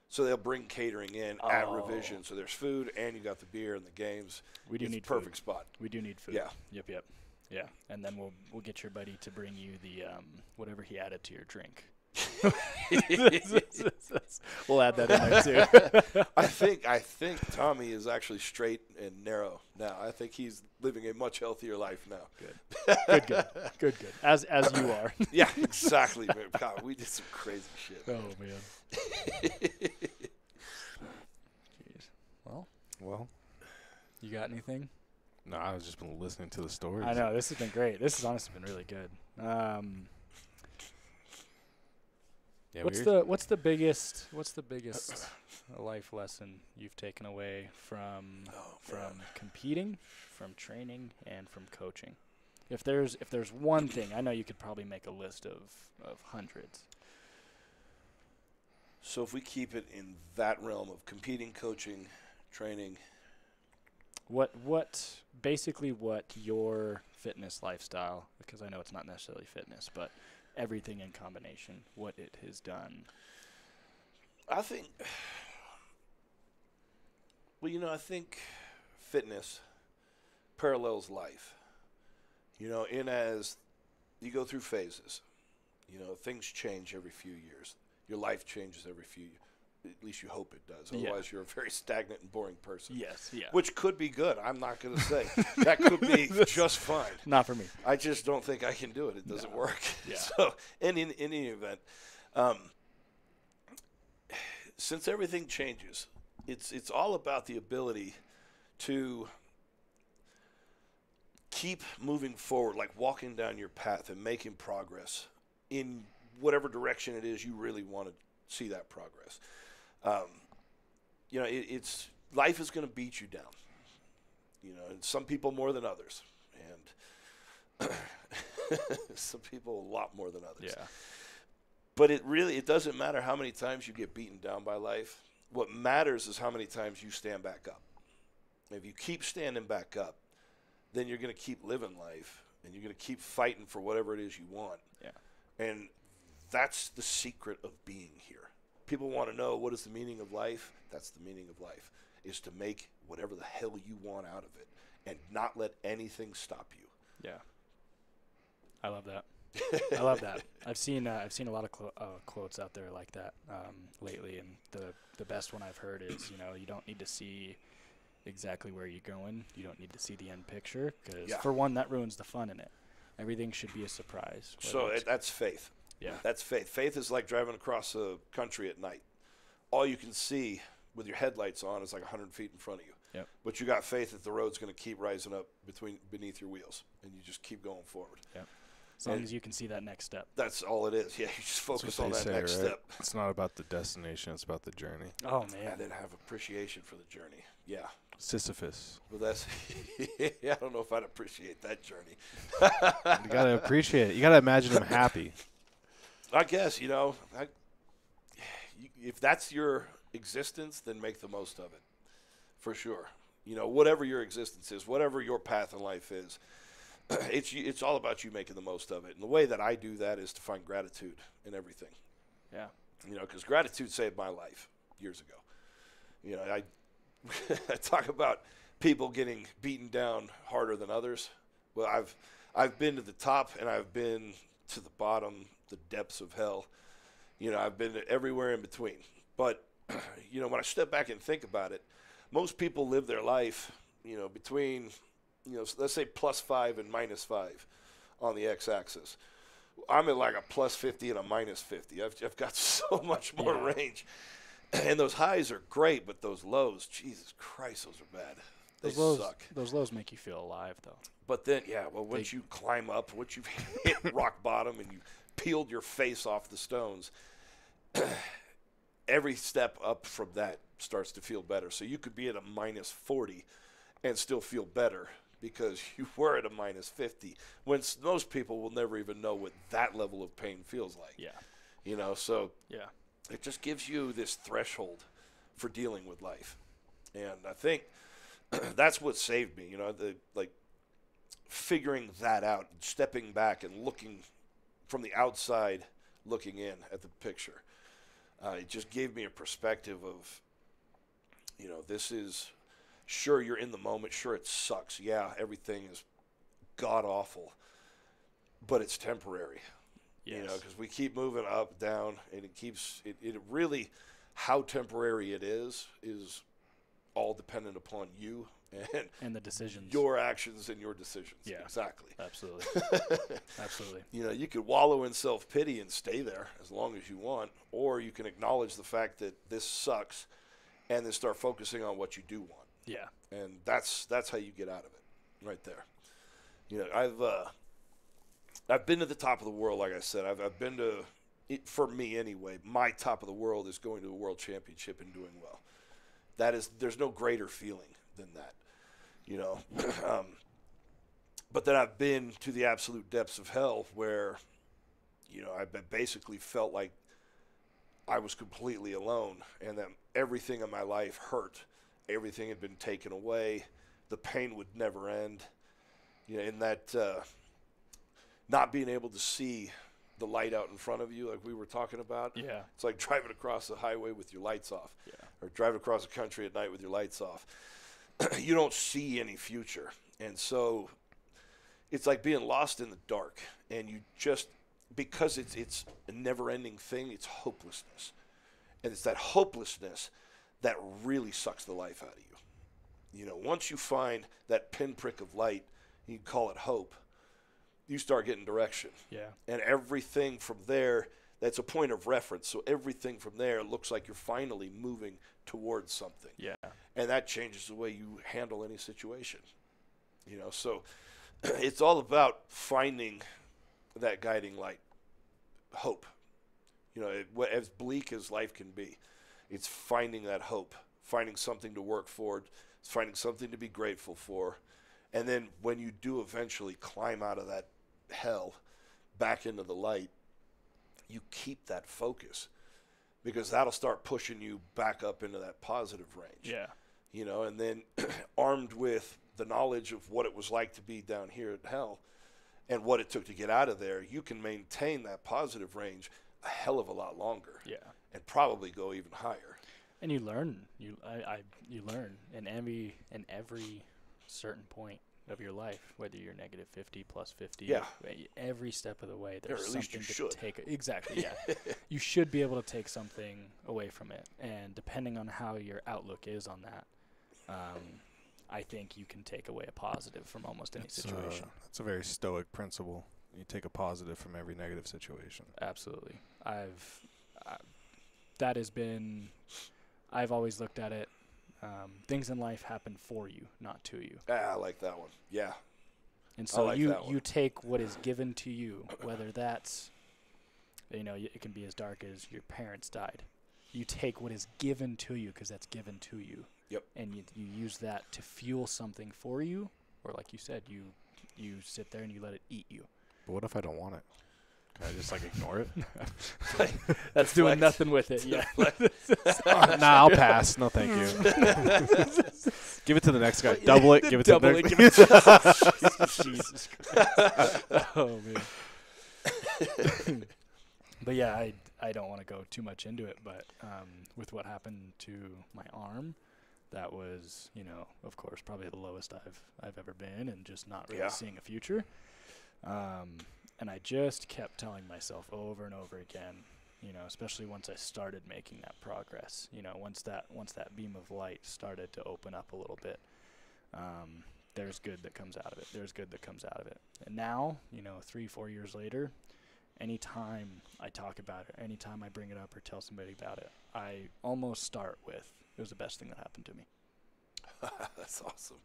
So they'll bring catering in at revision. So there's food, and you got the beer and the games. We do need perfect food. spot. We do need food. Yeah. Yep. Yeah, and then we'll get your buddy to bring you the whatever he added to your drink. We'll add that in there too. I think Tommy is actually straight and narrow now. I think he's living a much healthier life now. Good. As you are. Yeah, exactly. Man. God, we did some crazy shit. Oh man. Jeez. Well, you got anything? No, I was just been listening to the stories. I know, this has been great. This has honestly been really good. Yeah, what's the biggest life lesson you've taken away from competing, from training, and from coaching? If there's one thing, I know you could probably make a list of hundreds. So if we keep it in that realm of competing, coaching, training, what your fitness lifestyle, because I know it's not necessarily fitness, but everything in combination, what it has done. I think fitness parallels life. In as you go through phases, things change every few years. Your life changes every few years. At least you hope it does. Otherwise, you're a very stagnant and boring person. Yes, yeah. Which could be good. I'm not going to say. That could be just fine. Not for me. I just don't think I can do it. It doesn't work. Yeah. So, in any event, since everything changes, it's all about the ability to keep moving forward, like walking down your path and making progress in whatever direction it is you really want to see that progress. It's life is going to beat you down. And some people more than others, and some people a lot more than others. Yeah. But it doesn't matter how many times you get beaten down by life. What matters is how many times you stand back up. If you keep standing back up, then you're going to keep living life, and you're going to keep fighting for whatever it is you want. Yeah. And that's the secret of being here. People want to know, what is the meaning of life? That's the meaning of life, is to make whatever the hell you want out of it and not let anything stop you. Yeah. I love that. I love that. I've seen a lot of quotes out there like that lately, and the best one I've heard is, you don't need to see exactly where you're going. You don't need to see the end picture, because for one, that ruins the fun in it. Everything should be a surprise. So that's faith. Yeah. That's faith. Faith is like driving across a country at night. All you can see with your headlights on is like 100 feet in front of you. Yep. But you got faith that the road's going to keep rising up beneath your wheels, and you just keep going forward. Yep. As long as you can see that next step. That's all it is. Yeah, you just focus on that next step. It's not about the destination, it's about the journey. Oh, man. And then have appreciation for the journey. Yeah. Sisyphus. Well, that's I don't know if I'd appreciate that journey. You got to appreciate it. You got to imagine him happy. I guess, if that's your existence, then make the most of it, for sure. Whatever your existence is, whatever your path in life is, it's all about you making the most of it. And the way that I do that is to find gratitude in everything. Yeah. Because gratitude saved my life years ago. I talk about people getting beaten down harder than others. Well, I've been to the top, and I've been to the bottom, the depths of hell. I've been everywhere in between. But, when I step back and think about it, most people live their life, between, let's say +5 and -5 on the x-axis. I'm at like a +50 and a -50. I've got so much more range. And those highs are great, but those lows, Jesus Christ, those are bad. They suck. Those lows make you feel alive, though. But then, once you climb up, once you've hit rock bottom and you peeled your face off the stones, every step up from that starts to feel better. So you could be at a -40 and still feel better because you were at a -50. When most people will never even know what that level of pain feels like. Yeah. So yeah. It just gives you this threshold for dealing with life. And I think that's what saved me, figuring that out, stepping back and looking from the outside looking in at the picture. It just gave me a perspective of, this is, sure, you're in the moment. Sure, it sucks. Yeah, everything is god awful, but it's temporary. Yes. Because we keep moving up, down, and it really, how temporary it is all dependent upon you and the decisions. Your actions and your decisions. Yeah. Exactly. Absolutely. Absolutely. You could wallow in self-pity and stay there as long as you want, or you can acknowledge the fact that this sucks and then start focusing on what you do want. Yeah. And that's how you get out of it, right there. I've been to the top of the world, like I said. I've been to, for me anyway, my top of the world is going to a world championship and doing well. There's no greater feeling than that, but then I've been to the absolute depths of hell where, I basically felt like I was completely alone and that everything in my life hurt. Everything had been taken away. The pain would never end. In that not being able to see the light out in front of you like we were talking about. Yeah. It's like driving across the highway with your lights off. Yeah. Or driving across the country at night with your lights off. You don't see any future. And so it's like being lost in the dark. And you just, because it's a never-ending thing, it's hopelessness. And it's that hopelessness that really sucks the life out of you. Once you find that pinprick of light, you can call it hope, you start getting direction. Yeah. And everything from there, that's a point of reference. So everything from there looks like you're finally moving towards something. Yeah. And that changes the way you handle any situation. So it's all about finding that guiding light, hope. As bleak as life can be, it's finding that hope, finding something to work for, finding something to be grateful for. And then when you do eventually climb out of that hell back into the light, you keep that focus because that'll start pushing you back up into that positive range. Yeah. And then armed with the knowledge of what it was like to be down here at hell and what it took to get out of there, you can maintain that positive range a hell of a lot longer. Yeah. And probably go even higher. And you learn. You learn in every certain point of your life, whether you're negative 50, plus 50. Yeah. Every step of the way, there's or at least something you to should. take. Exactly. Yeah. You should be able to take something away from it, and depending on how your outlook is on that, I think you can take away a positive from almost any situation. That's a very stoic principle. You take a positive from every negative situation. Absolutely. That has been. I've always looked at it. Things in life happen for you, not to you. I like that one. Yeah. And so like that one. you take what is given to you, whether that's, it can be as dark as your parents died. You take what is given to you because that's given to you. Yep. And you use that to fuel something for you, or like you said, you sit there and you let it eat you. But what if I don't want it? Can I just ignore it? That's doing nothing with it. Yeah. Nah, I'll pass. No, thank you. Give it to the next guy. Double it. Give it to the next guy. Jesus Christ. Oh man. But yeah, I don't want to go too much into it. But with what happened to my arm, that was of course probably the lowest I've ever been, and just not really seeing a future. And I just kept telling myself over and over again, especially once I started making that progress, once that beam of light started to open up a little bit, there's good that comes out of it. There's good that comes out of it. And now, 3-4 years later, anytime I talk about it, anytime I bring it up or tell somebody about it, I almost start with, it was the best thing that happened to me. That's awesome.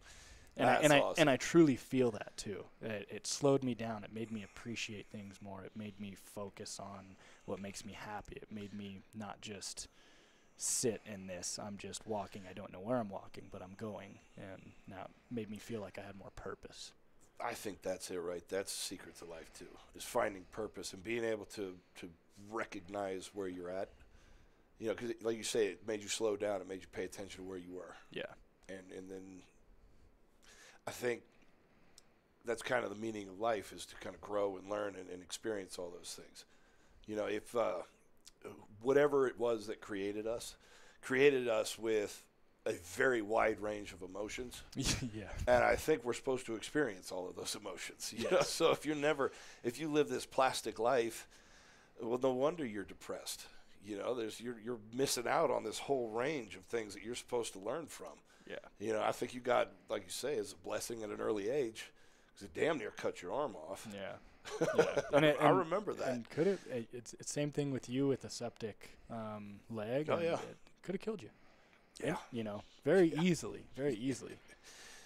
And I truly feel that too. It slowed me down. It made me appreciate things more. It made me focus on what makes me happy. It made me not just sit in this. I'm just walking. I don't know where I'm walking, but I'm going. And now it made me feel like I had more purpose. I think that's it, right? That's the secret to life too, is finding purpose and being able to recognize where you're at. Because like you say, it made you slow down. It made you pay attention to where you were. Yeah. And then I think that's kind of the meaning of life, is to kind of grow and learn and experience all those things. You know, if whatever it was that created us with a very wide range of emotions. Yeah. And I think we're supposed to experience all of those emotions. You know? So if you live this plastic life, well, no wonder you're depressed. You know, you're missing out on this whole range of things that you're supposed to learn from. Yeah. You know, I think you got, like you say, as a blessing at an early age, because it damn near cut your arm off. Yeah. Yeah. I remember that. And it's same thing with you with the septic leg. Oh, yeah. It could have killed you. Yeah. And, you know, very easily.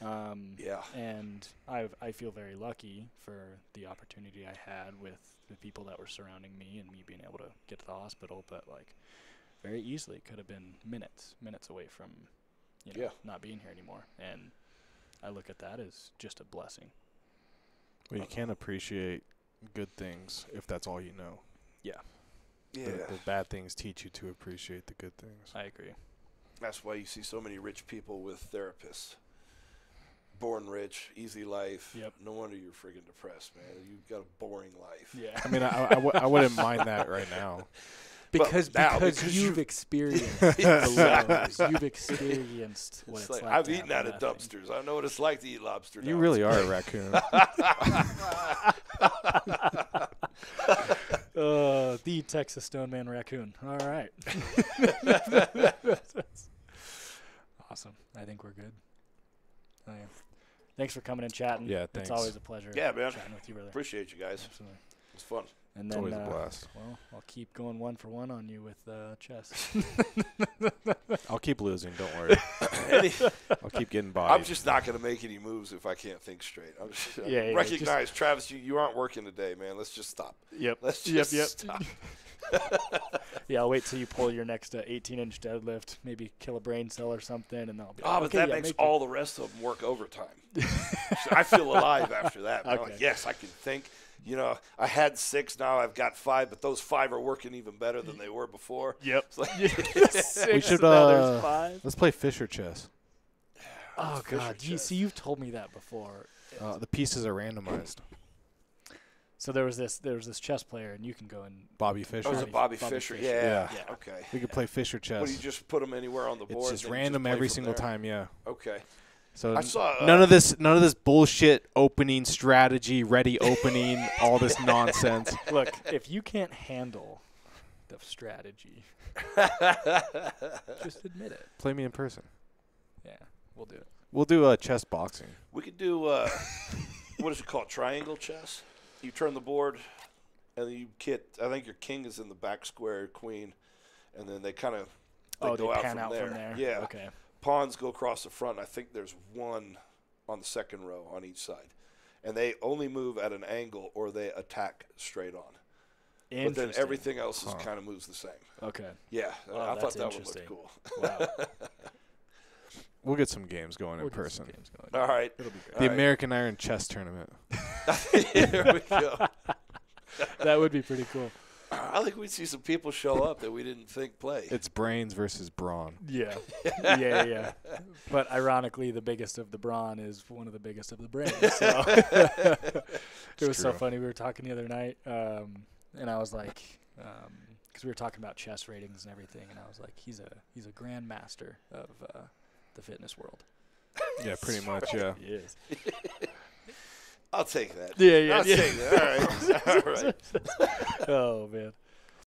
Yeah. And I feel very lucky for the opportunity I had with the people that were surrounding me and me being able to get to the hospital. But, like, very easily could have been minutes away from, you know, not being here anymore. And I look at that as just a blessing. Well, you can't appreciate good things if that's all you know. Yeah. Yeah. The bad things teach you to appreciate the good things. I agree. That's why you see so many rich people with therapists. Born rich, easy life. Yep. No wonder you're friggin' depressed, man. You've got a boring life. Yeah. I mean, I wouldn't mind that right now. Because you've experienced the lows. You've experienced what it's like. I've eaten out of dumpsters. I know what it's like to eat lobster. You really are a raccoon. The Texas Stoneman Raccoon. All right. Awesome. I think we're good. Oh, yeah. Thanks for coming and chatting. Yeah, thanks. It's always a pleasure. Yeah, man. Chatting with you, brother. Appreciate you guys. Absolutely. It's fun. And It's then, always a blast. Well, I'll keep going 1 for 1 on you with chess. I'll keep losing. Don't worry. I'll keep getting bodied. I'm just not going to make any moves if I can't think straight. Recognize, Travis, you aren't working today, man. Let's just stop. Yep. Let's just stop. Yeah, I'll wait till you pull your next 18-inch deadlift, maybe kill a brain cell or something, and then I'll be like, but that makes all the rest of them work overtime. So I feel alive after that. Okay. I'm like, yes, I can think. You know, I had 6, now I've got 5, but those 5 are working even better than they were before. Yep. We should let's play Fisher chess. Oh God, you've told me that before. The pieces are randomized. So there was this chess player, and you can go and Bobby Fischer. Oh, was it Bobby Fischer? Yeah. Okay. We could play Fisher chess. Well, you just put them anywhere on the board. It's just random every single time. Yeah. Okay. So I saw none of this bullshit opening strategy, ready opening, all this nonsense. Look, if you can't handle the strategy, just admit it. Play me in person. Yeah, we'll do it. We'll do chess boxing. We could do what is it called? Triangle chess. You turn the board, and you I think your king is in the back square, queen, and then they kind of go out from there. Yeah. Okay. Pawns go across the front. I think there's 1 on the second row on each side, and they only move at an angle or they attack straight on. But then everything else kind of moves the same. Okay. Yeah, I thought that would look cool. Wow. We'll get some games going in person. All right. It'll be great. The American Iron Chess Tournament. Here we go. That would be pretty cool. I think we'd see some people show up that we didn't think play. It's brains versus brawn. Yeah. Yeah. But ironically, the biggest of the brawn is one of the biggest of the brains. So it was so funny. We were talking the other night, and I was like, because we were talking about chess ratings and everything, and I was like, he's a grandmaster of the fitness world. Yeah, pretty much. Yeah. He is. I'll take that. Yeah. I'll take that. All right. Oh man.